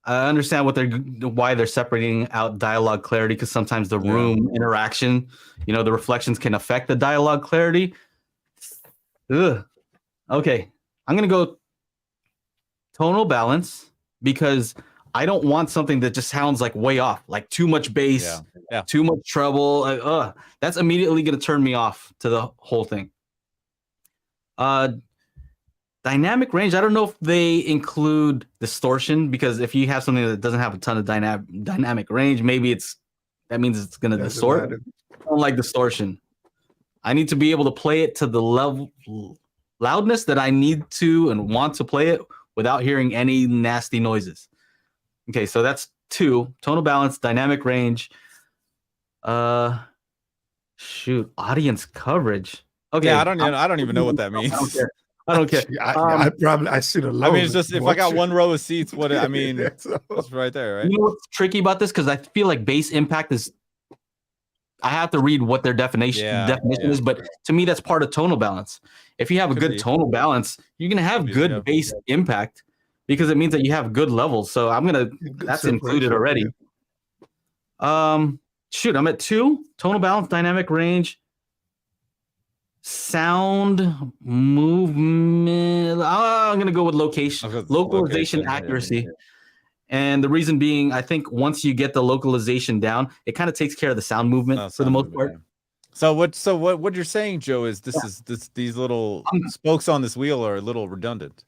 I understand why they're separating out dialogue clarity, because sometimes the room interaction, the reflections can affect the dialogue clarity. Ugh. Okay, I'm gonna go tonal balance because I don't want something that just sounds like way off, like too much bass, too much treble. That's immediately gonna turn me off to the whole thing. Dynamic range, I don't know if they include distortion, because if you have something that doesn't have a ton of dynamic range, maybe that means it's going to distort. I don't like distortion. I need to be able to play it to the level loudness that I need to and want to play it without hearing any nasty noises. Okay, so that's 2. Tonal balance, dynamic range. Audience coverage. Okay. Yeah, I don't even know what that means. I don't care. I should have. I mean, it's just if I got one row of seats, what I mean, it's right there, right? You know what's tricky about this? Because I feel like bass impact is. I have to read what their definition is, but to me, that's part of tonal balance. If you have a good tonal balance, you're gonna have good bass impact, because it means that you have good levels. So that's included already. I'm at 2. Tonal balance, dynamic range. Sound movement. I'm going to go with localization accuracy. And the reason being, I think once you get the localization down, it kind of takes care of the sound movement for the most part. So what you're saying, Joe, is these little spokes on this wheel are a little redundant.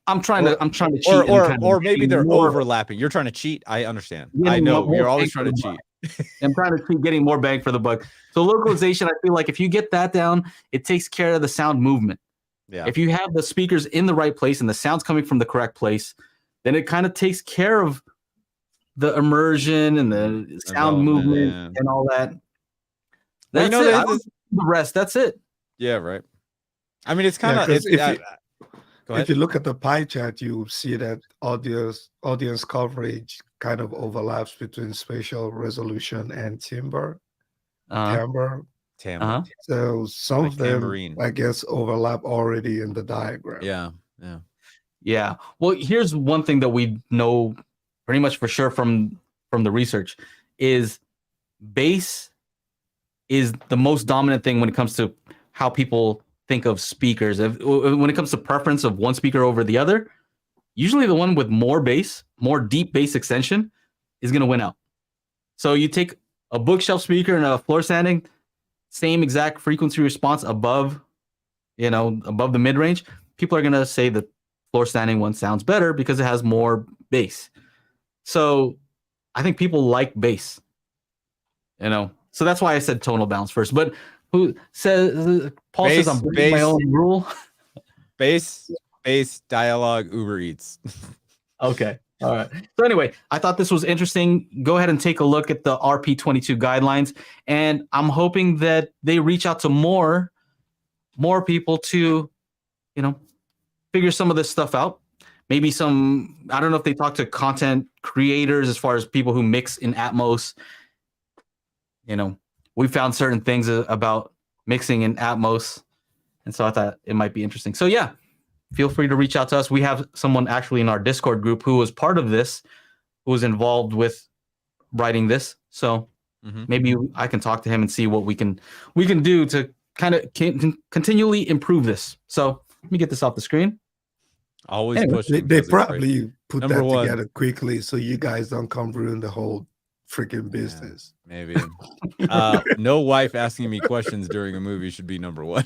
I'm trying to cheat, or maybe they're overlapping. You're trying to cheat. I understand. I know you're always trying to cheat. I'm trying to keep getting more bang for the buck. So localization, I feel like if you get that down, it takes care of the sound movement. Yeah. If you have the speakers in the right place and the sound's coming from the correct place, then it kind of takes care of the immersion and the sound movement and all that. That's it. The rest, that's it. Yeah, right. I mean, it's kind of if you look at the pie chart, you see that audience coverage kind of overlaps between spatial resolution and timbre. So some of them, I guess, overlap already in the diagram. Yeah. Well, here's one thing that we know pretty much for sure from the research is bass is the most dominant thing when it comes to how people think of speakers. When it comes to preference of one speaker over the other, usually the one with more bass, more deep bass extension is going to win out. So you take a bookshelf speaker and a floor standing, same exact frequency response above the mid-range. People are going to say the floor standing one sounds better because it has more bass. So I think people like bass, so that's why I said tonal balance first. But Paul says I'm breaking my own rule. Bass, dialogue, Uber Eats. Okay. All right. So anyway, I thought this was interesting. Go ahead and take a look at the RP22 guidelines. And I'm hoping that they reach out to more people to, figure some of this stuff out. Maybe I don't know if they talk to content creators as far as people who mix in Atmos. We found certain things about mixing in Atmos. And so I thought it might be interesting. So yeah, feel free to reach out to us. We have someone actually in our Discord group who was part of this, who was involved with writing this. So maybe I can talk to him and see what we can do to kind of continually improve this. So let me get this off the screen. Always pushing. They probably put that together quickly so you guys don't come ruin the whole freaking business. Yeah, maybe. No wife asking me questions during a movie should be number 1.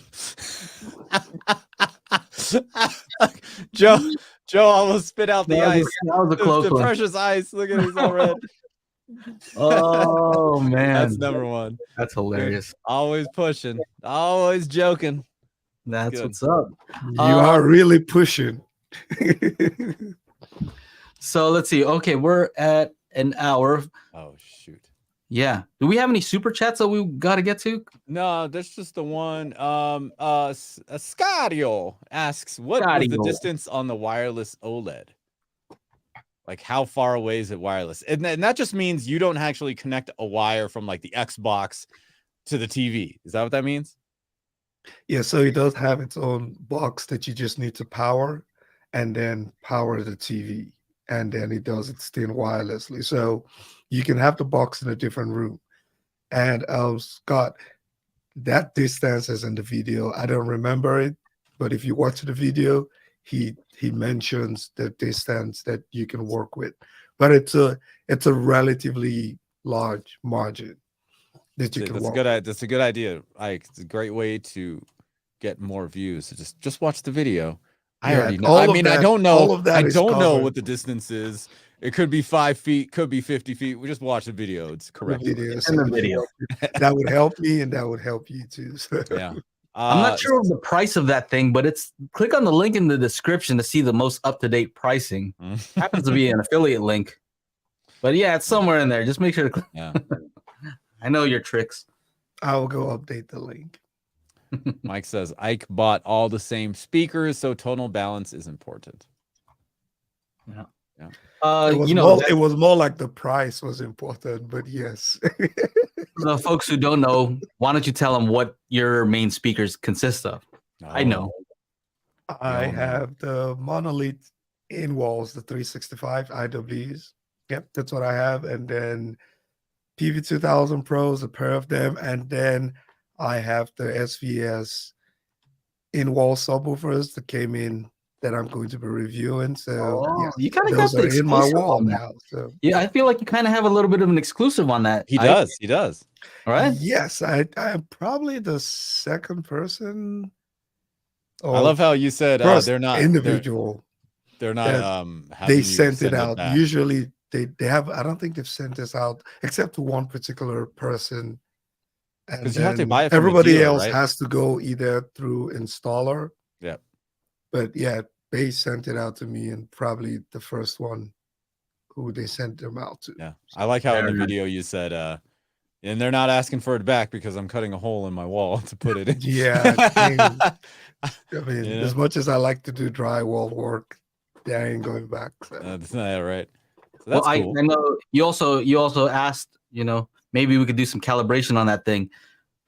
Joe almost spit out the ice. That was a close the one. Precious ice. Look at it, it's all red. Oh man, that's number 1. That's hilarious. Always pushing, always joking. That's what's up. You are really pushing. So let's see. Okay, we're at an hour. Oh shoot. Yeah. Do we have any super chats that we got to get to? No, that's just the one. Scadio asks, what was the distance on the wireless OLED? Like, how far away is it wireless? And that just means you don't actually connect a wire from like the Xbox to the TV. Is that what that means? Yeah, so it does have its own box that you just need to power and then power the TV. And then it does its thing wirelessly. So you can have the box in a different room. And Scott, that distance is in the video. I don't remember it, but if you watch the video, he mentions the distance that you can work with. But it's a relatively large margin that you can work with. That's a good idea. It's a great way to get more views. So just watch the video. I already know. I mean, I don't know. I don't know what the distance is. It could be 5 feet, could be 50 feet. We just watch the video. It's correct. The video. That would help me, and that would help you too. So. Yeah. I'm not sure of the price of that thing, but click on the link in the description to see the most up-to-date pricing. Happens to be an affiliate link. But yeah, it's somewhere in there. Just make sure to click. Yeah. I know your tricks. I will go update the link. Mike says Ike bought all the same speakers, so tonal balance is important. Yeah. Yeah. It was more like the price was important, but yes. The folks who don't know, why don't you tell them what your main speakers consist of? I know. I have the Monolith in walls, the 365 IWs. Yep, that's what I have. And then PV2000 Pros, a pair of them. And then I have the SVS in-wall subwoofers that came in that I'm going to be reviewing. So you kind of got the in my wall now. So yeah, I feel like you kind of have a little bit of an exclusive on that. He does. All right. Yes, I am probably the second person. I love how you said they're not individual. They're not they sent it out. Usually they have. I don't think they've sent this out except to one particular person. And you have to buy it from everybody dealer, else right? has to go either through installer. Yeah. But yeah, they sent it out to me, and probably the first one who they sent them out to. Yeah. I like how in the video you said, and they're not asking for it back because I'm cutting a hole in my wall to put it in. Yeah. I mean, as much as I like to do drywall work, I ain't going back. So. That's not right. So that's cool. I know you also asked, maybe we could do some calibration on that thing.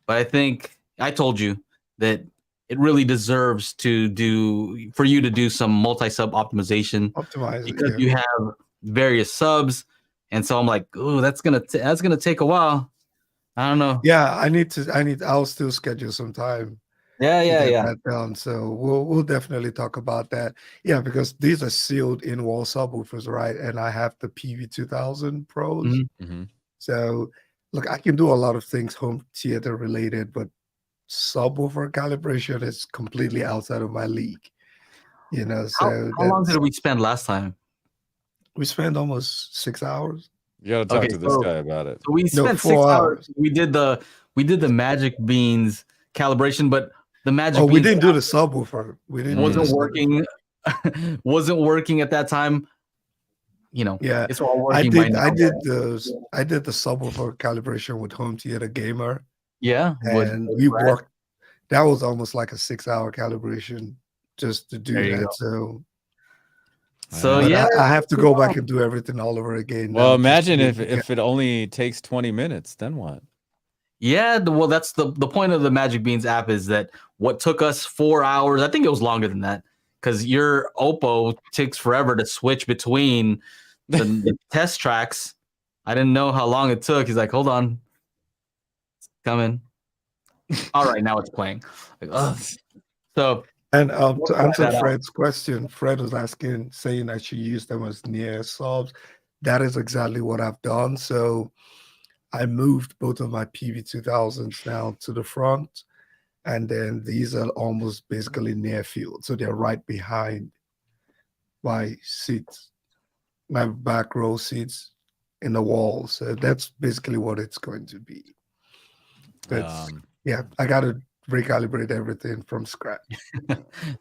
But I think I told you that it really deserves for you to do some multi-sub optimization. Because you have various subs. And so I'm like, oh, that's gonna take a while. I don't know. Yeah, I'll still schedule some time. Yeah. That down. So we'll definitely talk about that. Yeah, because these are sealed in-wall subwoofers, right? And I have the PV2000 Pros. Mm-hmm. So look, I can do a lot of things home theater related, but subwoofer calibration is completely outside of my league. So how long did we spend last time? We spent almost 6 hours. You gotta talk to this guy about it. So we spent 6 hours. We did the Magic Beans calibration, but the Magic Beans we didn't do the subwoofer. Wasn't working. Wasn't working at that time. Yeah, it's all working. I did the subwoofer calibration with Home Theater Gamer. Yeah, and we worked. That was almost like a 6-hour calibration just to do that. So yeah, I have to go back and do everything all over again. Well, imagine if it only takes 20 minutes, then what? Yeah, well, that's the point of the Magic Beans app is that what took us 4 hours, I think it was longer than that, because your Oppo takes forever to switch between the test tracks. I didn't know how long it took. He's like, hold on. It's coming. All right, now it's playing. So and to answer Fred's question, Fred was saying I should use them as near subs. That is exactly what I've done. So I moved both of my PV2000s now to the front, and then these are almost basically near field. So they're right behind my seats, my back row seats in the wall. So that's basically what it's going to be. But yeah, I got to recalibrate everything from scratch.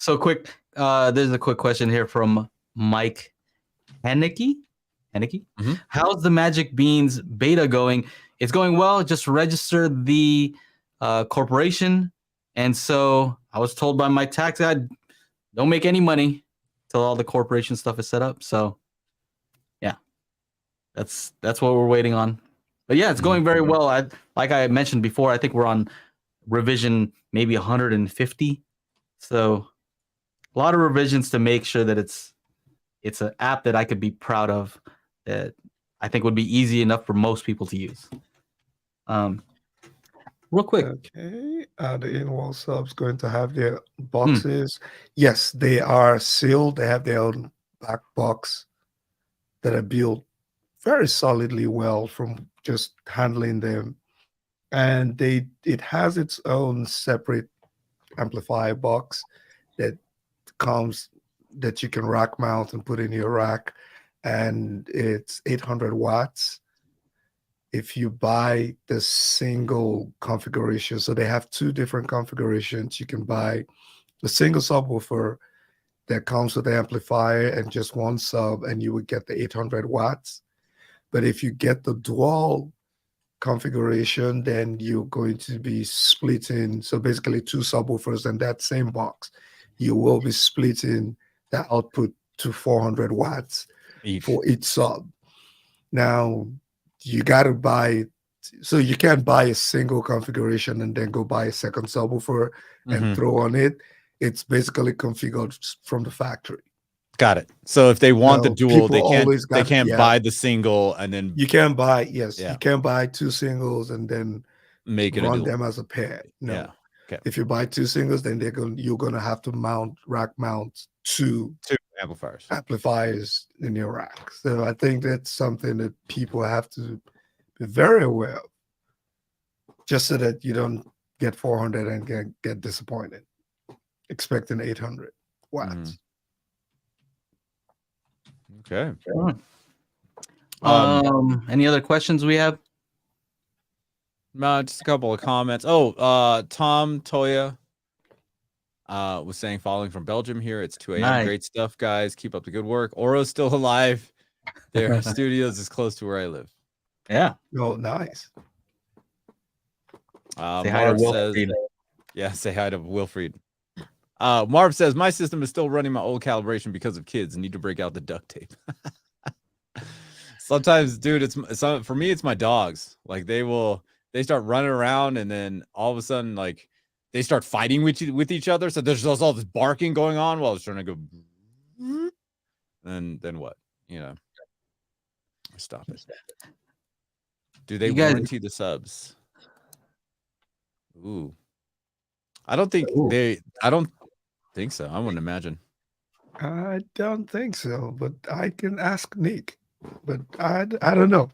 So quick, there's a quick question here from Mike Haneke. Mm-hmm. How's the Magic Beans beta going? it's going well. Just registered the corporation. And so I was told by my tax guy, don't make any money till all the corporation stuff is set up. So yeah, that's what we're waiting on. But yeah, it's going very well. Like I mentioned before, I think we're on revision maybe 150. So a lot of revisions to make sure that it's an app that I could be proud of, that I think would be easy enough for most people to use. Real quick. Okay. The in-wall subs going to have their boxes. Yes, they are sealed. They have their own back box that are built very solidly well from just handling them. And it has its own separate amplifier box that comes that you can rack mount and put in your rack, and it's 800 watts. If you buy the single configuration, so they have two different configurations. You can buy the single subwoofer that comes with the amplifier and just one sub, and you would get the 800 watts. But if you get the dual configuration, then you're going to be splitting. So basically, two subwoofers in that same box. You will be splitting the output to 400 watts for each sub. Now, you got to buy, so you can't buy a single configuration and then go buy a second subwoofer and throw on it. It's basically configured from the factory. Got it. So if they want the dual, they can't buy the single and then you can buy you can buy two singles and then make it run them as a pair. No. Yeah. Okay. If you buy two singles, then you're gonna have to rack mount two amplifiers in your rack. So I think that's something that people have to be very aware of, just so that you don't get 400 and get disappointed, expecting 800 watts. Okay. Any other questions we have? Just a couple of comments. Tom Toya was saying, following from Belgium here. It's 2 a.m. Nice. Great stuff, guys. Keep up the good work. Oro's still alive. Their studios is close to where I live. Yeah. Oh, nice. Say hi to Wilfried. Say hi to Wilfried. Marv says, my system is still running my old calibration because of kids and need to break out the duct tape. Sometimes, dude, for me, it's my dogs. Like they start running around and then all of a sudden, like they start fighting with each other. So there's all this barking going on while it's trying to go. And then what? Stop it. Do they warranty the subs? Ooh. I don't think so. I wouldn't imagine. I don't think so, but I can ask Nick. But I don't know.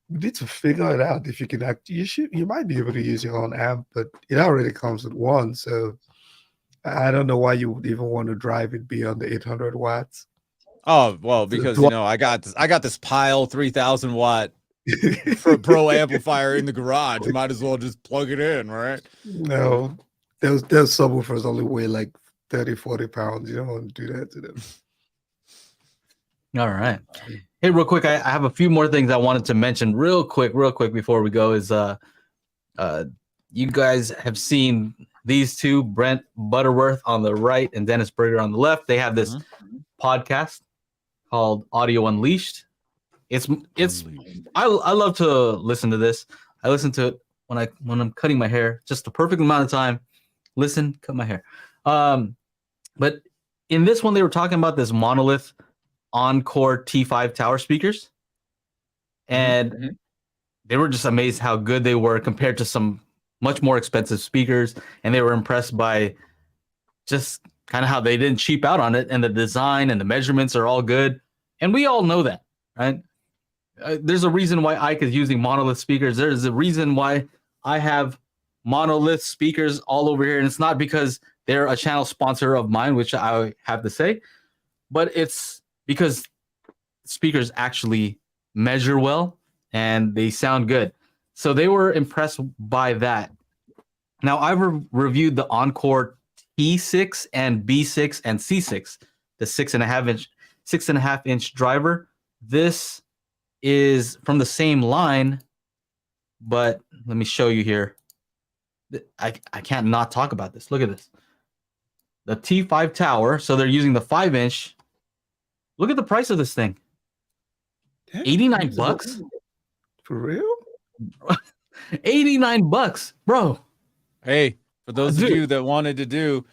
You need to figure it out if you can you might be able to use your own amp, but it already comes with one. So I don't know why you would even want to drive it beyond the 800 watts. Oh, well, because I got this pile 3,000 watt for a pro amplifier in the garage. Might as well just plug it in, right? No, those subwoofers only weigh like 30, 40 pounds. You don't want to do that to them. All right. Hey, real quick, I have a few more things I wanted to mention real quick before we go. Is you guys have seen these two, Brent Butterworth on the right and Dennis Berger on the left. They have this podcast called Audio Unleashed. I love to listen to this. I listen to it when I'm cutting my hair, just the perfect amount of time. Listen, cut my hair. But in this one, they were talking about this Monolith Encore T5 tower speakers, and they were just amazed how good they were compared to some much more expensive speakers, and they were impressed by just kind of how they didn't cheap out on it, and the design and the measurements are all good, and we all know that, right? There's a reason why Ike is using Monolith speakers. There's a reason why I have Monolith speakers all over here, and it's not because they're a channel sponsor of mine, which I have to say, but it's because speakers actually measure well and they sound good. So they were impressed by that. Now, I've reviewed the Encore T6 and B6 and C6, the 6.5 inch driver. This is from the same line, but let me show you here. I can't not talk about this. Look at this. The T5 tower. So they're using the 5-inch. Look at the price of this thing. Damn, $89. For real? $89, bro. Hey, for those of you that wanted to do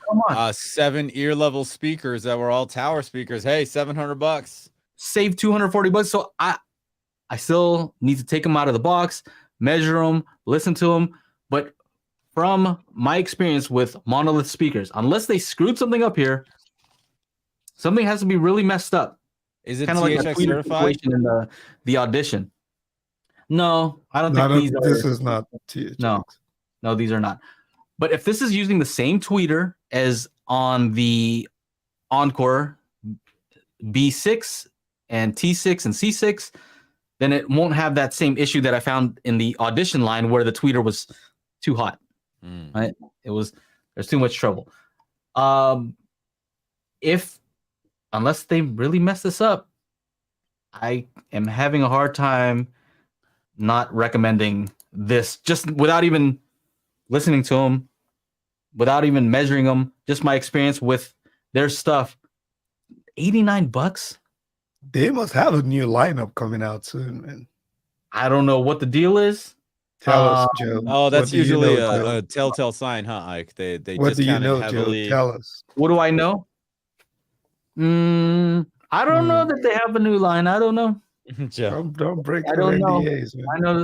7 ear level speakers that were all tower speakers, hey, $700. Save $240. So I still need to take them out of the box, measure them, listen to them. But from my experience with Monolith speakers, unless they screwed something up here, something has to be really messed up. Is it kind of like THX certified in the audition? No, I don't think these are. This is not THX. No, these are not. But if this is using the same tweeter as on the Encore B6 and T6 and C6, then it won't have that same issue that I found in the audition line where the tweeter was too hot. Right? There's too much trouble. Unless they really mess this up, I am having a hard time not recommending this, just without even listening to them, without even measuring them, just my experience with their stuff. $89? They must have a new lineup coming out soon, man. I don't know what the deal is. Tell us, Joe. Oh, that's usually a telltale sign, huh, Ike? They what just do you kind know, of heavily... Joe? Tell us. What do I know? I don't know that they have a new line. I don't know. Don't break I don't NDAs, man. I know.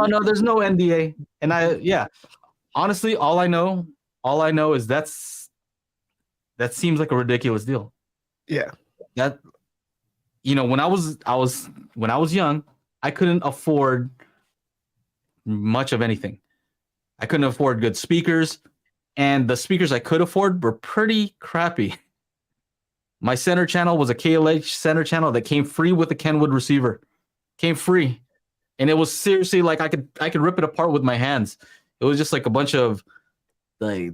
No, there's no NDA. And honestly, all I know is that seems like a ridiculous deal. Yeah. That, when I was young, I couldn't afford much of anything. I couldn't afford good speakers, and the speakers I could afford were pretty crappy. My center channel was a KLH center channel that came free with a Kenwood receiver. Came free. And it was seriously like I could rip it apart with my hands. It was just like a bunch of like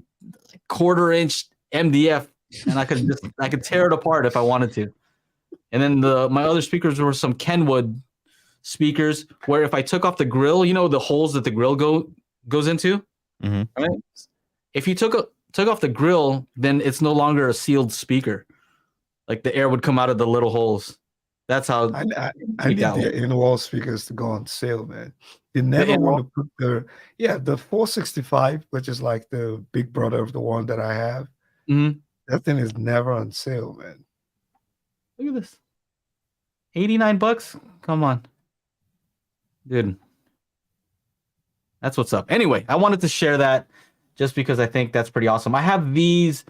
1/4-inch MDF, and I could tear it apart if I wanted to. And then my other speakers were some Kenwood speakers where if I took off the grill, the holes that the grill goes into, right? If you took off the grill, then it's no longer a sealed speaker. Like the air would come out of the little holes. That's how I need the in-wall speakers to go on sale, man. They never want to put the 465, which is like the big brother of the one that I have. That thing is never on sale, man. Look at this. $89? Come on. Dude. That's what's up. Anyway, I wanted to share that just because I think that's pretty awesome. I have these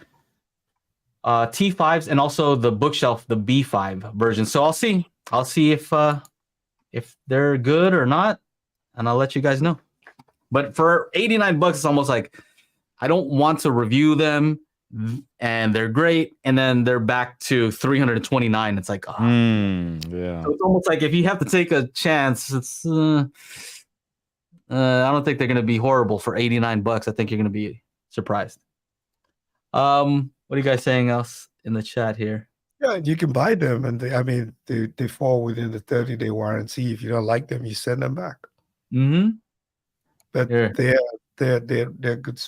T5s and also the bookshelf, the B5 version. So I'll see if they're good or not, and I'll let you guys know. But for $89, it's almost like I don't want to review them and they're great, and then they're back to $329. It's like, yeah. So it's almost like if you have to take a chance, it's I don't think they're gonna be horrible for $89. I think you're gonna be surprised. What are you guys saying else in the chat here? Yeah, you can buy them, and they fall within the 30-day warranty. If you don't like them, you send them back. But they're good.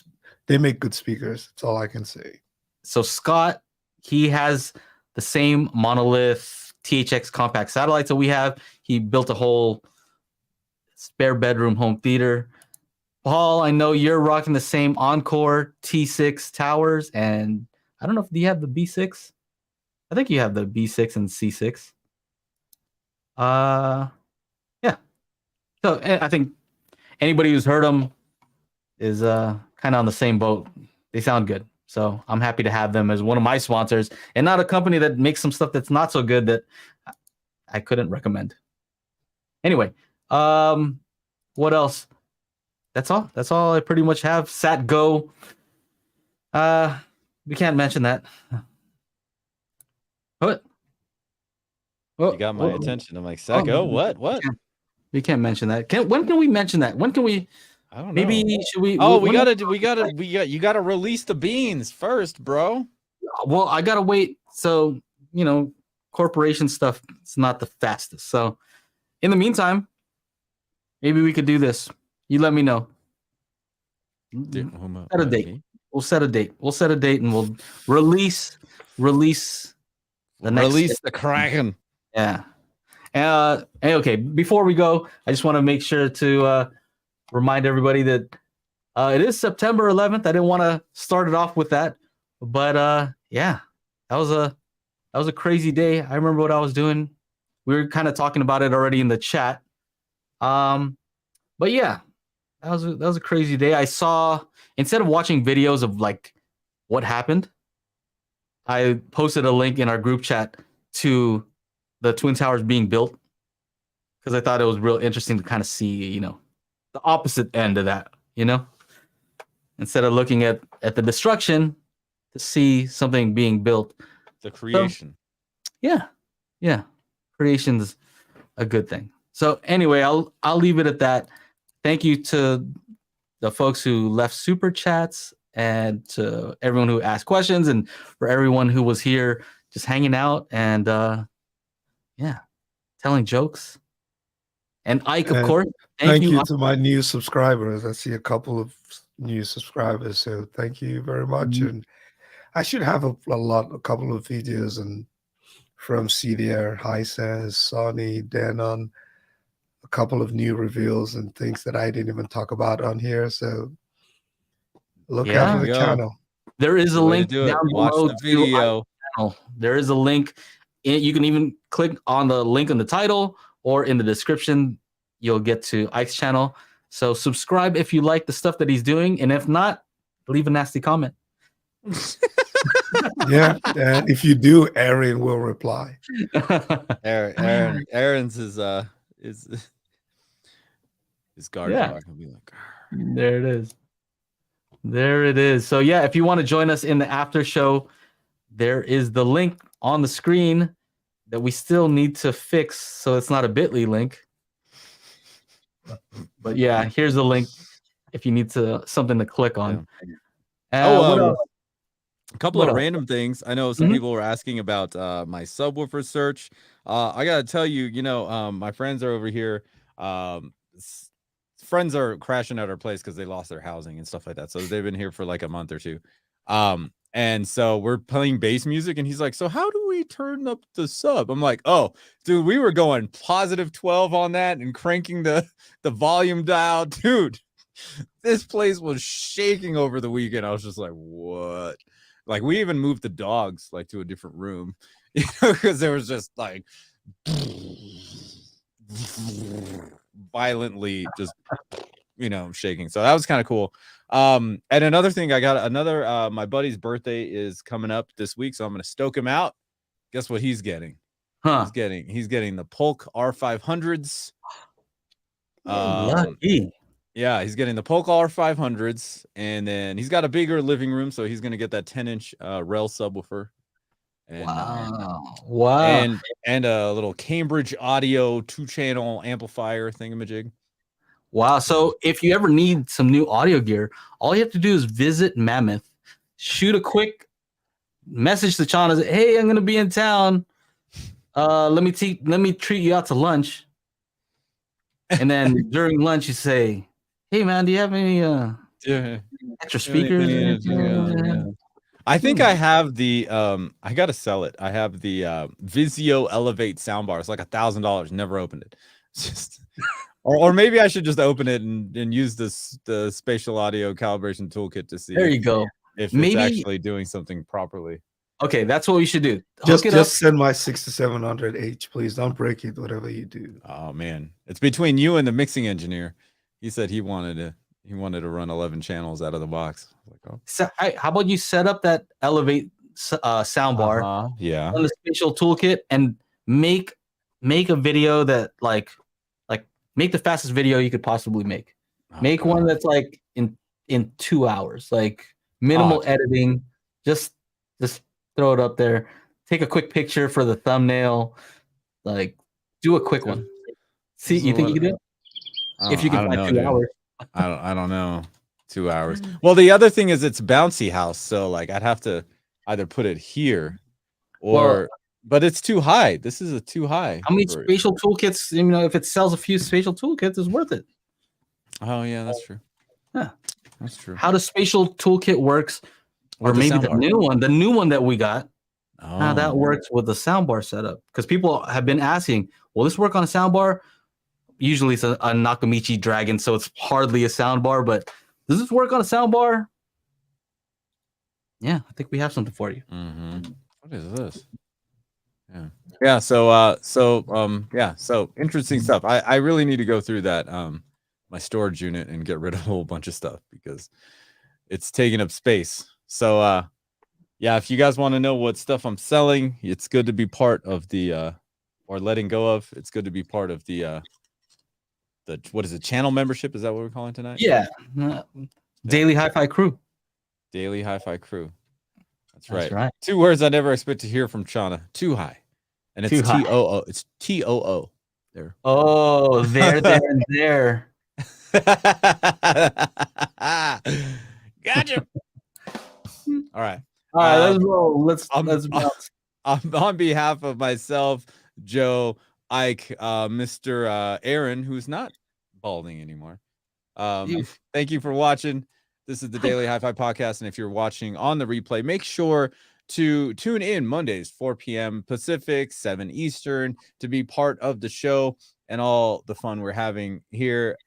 They make good speakers. That's all I can say. So Scott, he has the same Monolith THX compact satellites that we have. He built a whole spare bedroom home theater. Paul, I know you're rocking the same Encore T6 towers, and I don't know do you have the B6? I think you have the B6 and C6. Yeah. So I think anybody who's heard them is kind of on the same boat. They sound good. So I'm happy to have them as one of my sponsors and not a company that makes some stuff that's not so good that I couldn't recommend. Anyway, what else? That's all. That's all I pretty much have. SatGo. We can't mention that. What? You got my attention. I'm like, SatGo? What? We can't mention that. When can we mention that? When can we? I don't know. Maybe should we? Oh, you gotta release the beans first, bro. Well, I gotta wait. So corporation stuff. It's not the fastest. So in the meantime, maybe we could do this. You let me know. Set a date. We'll set a date. We'll set a date and we'll release the Kraken. Yeah. Okay, before we go, I just want to make sure to remind everybody that it is September 11th. I didn't want to start it off with that, but yeah, that was a crazy day. I remember what I was doing. We were kind of talking about it already in the chat. But yeah, that was a crazy day. I saw, instead of watching videos of like what happened, I posted a link in our group chat to the Twin Towers being built because I thought it was real interesting to kind of see, the opposite end of that, instead of looking at the destruction, to see something being built. The creation. So, yeah. Creation's a good thing. So anyway, I'll leave it at that. Thank you to the folks who left super chats and to everyone who asked questions and for everyone who was here just hanging out and telling jokes. And Ike, of course. Thank you to my new subscribers. I see a couple of new subscribers, so thank you very much. Mm-hmm. And I should have a couple of videos and from CEDIA, Hisense, Sony, Denon, a couple of new reveals and things that I didn't even talk about on here. So look out for the channel. There is a link down below. Watch the video. There is a link. You can even click on the link in the title or in the description. You'll get to Ike's channel. So subscribe if you like the stuff that he's doing. And if not, leave a nasty comment. Yeah, and if you do, Aaron will reply. Aaron's is guard dog. He'll be like, there it is. So yeah, if you want to join us in the after show, there is the link on the screen that we still need to fix, so it's not a bit.ly link. But yeah, here's the link if you need something to click on. A couple of random things. I know some people were asking about my subwoofer search. I gotta tell you, my friends are over here. Friends are crashing at our place because they lost their housing and stuff like that. So they've been here for like a month or two. And so we're playing bass music, and he's like, "So how do we turn up the sub?" I'm like, "Oh, dude, we were going positive 12 on that and cranking the volume dial, dude. This place was shaking over the weekend." I was just like, "What?" Like, we even moved the dogs like to a different room, because there was just like violently just shaking. So that was kind of cool. And another thing, I got another my buddy's birthday is coming up this week, so I'm gonna stoke him out. Guess what he's getting? He's getting the Polk R500s. Lucky. Yeah, he's getting the Polk R500s, and then he's got a bigger living room, so he's gonna get that 10-inch Rel subwoofer. And, wow. And a little Cambridge Audio 2-channel amplifier thingamajig. Wow. So if you ever need some new audio gear, all you have to do is visit Mammoth, shoot a quick message to Chana, say, "Hey, I'm gonna be in town. Let me treat you out to lunch." And then during lunch you say, "Hey man, do you have any extra speakers?" I think I have the I gotta sell it. I have the Vizio Elevate soundbar. It's like $1,000. Never opened it. Just or maybe I should just open it and use the spatial audio calibration toolkit to see. There you go. If maybe it's actually doing something properly. Okay, that's what we should do. Just send my 6700H, please. Don't break it, whatever you do. Oh man, it's between you and the mixing engineer. He said he wanted to run 11 channels out of the box. Like, oh. So, how about you set up that Elevate soundbar on the spatial toolkit and make a video that like make the fastest video you could possibly make. Make one that's like in 2 hours, like minimal editing. Just throw it up there. Take a quick picture for the thumbnail. Like, do a quick one. See, you think you can do it? If you can find 2 hours. I don't know. 2 hours. Well, the other thing is it's bouncy house, so like I'd have to either put it here or But it's too high. This is a too high. How many spatial toolkits? You know, if it sells a few spatial toolkits, it's worth it. Oh yeah, that's true. Yeah, that's true. How the spatial toolkit works, or maybe the new one that we got. How that works with the soundbar setup? Because people have been asking, will this work on a soundbar? Usually it's a Nakamichi Dragon, so it's hardly a soundbar. But does this work on a soundbar? Yeah, I think we have something for you. What is this? Yeah. So interesting stuff. I really need to go through that my storage unit and get rid of a whole bunch of stuff because it's taking up space. So yeah, if you guys want to know what stuff I'm selling, it's good to be part of the or letting go of. It's good to be part of the what is it, channel membership? Is that what we're calling tonight? Yeah. Daily HiFi Crew. Daily HiFi Crew. That's right. right. 2 words I never expect to hear from Chana. Too high. And it's T-O-O. It's T-O-O. There. Oh, there, and there. Gotcha. All right. Let's roll. Let's on behalf of myself, Joe, Ike, Mr. Aaron, who's not balding anymore. Thank you for watching. This is the Daily HiFi Podcast, and if you're watching on the replay, make sure to tune in Mondays, 4 p.m. Pacific, 7 Eastern, to be part of the show and all the fun we're having here.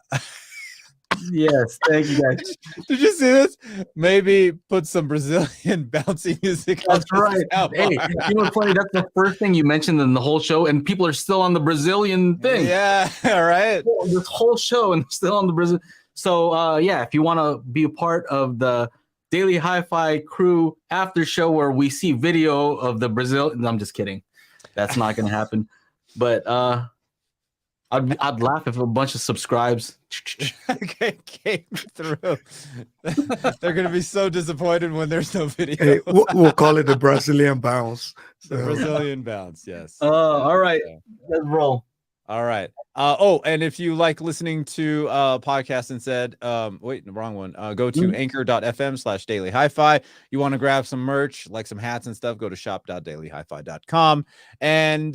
Yes, thank you guys. Did you see this? Maybe put some Brazilian bouncy music. That's right. Hey, you know what's funny? That's the first thing you mentioned in the whole show, and people are still on the Brazilian thing. Yeah, all right. This whole show and still on the Brazil. So yeah, if you want to be a part of the Daily HiFi Crew after show where we see video of the Brazil, no, I'm just kidding. That's not going to happen. But I'd laugh if a bunch of subscribes came through. They're going to be so disappointed when there's no video. Hey, we'll call it the Brazilian bounce. The Brazilian bounce, yes. All right. Let's roll. All right. And if you like listening to podcasts instead, wait, the wrong one. Go to anchor.fm/Daily HiFi. You want to grab some merch, like some hats and stuff, go to shop.dailyhifi.com. And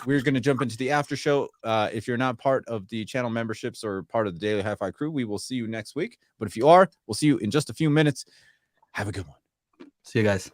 we're going to jump into the after show. If you're not part of the channel memberships or part of the Daily HiFi Crew, we will see you next week. But if you are, we'll see you in just a few minutes. Have a good one. See you guys.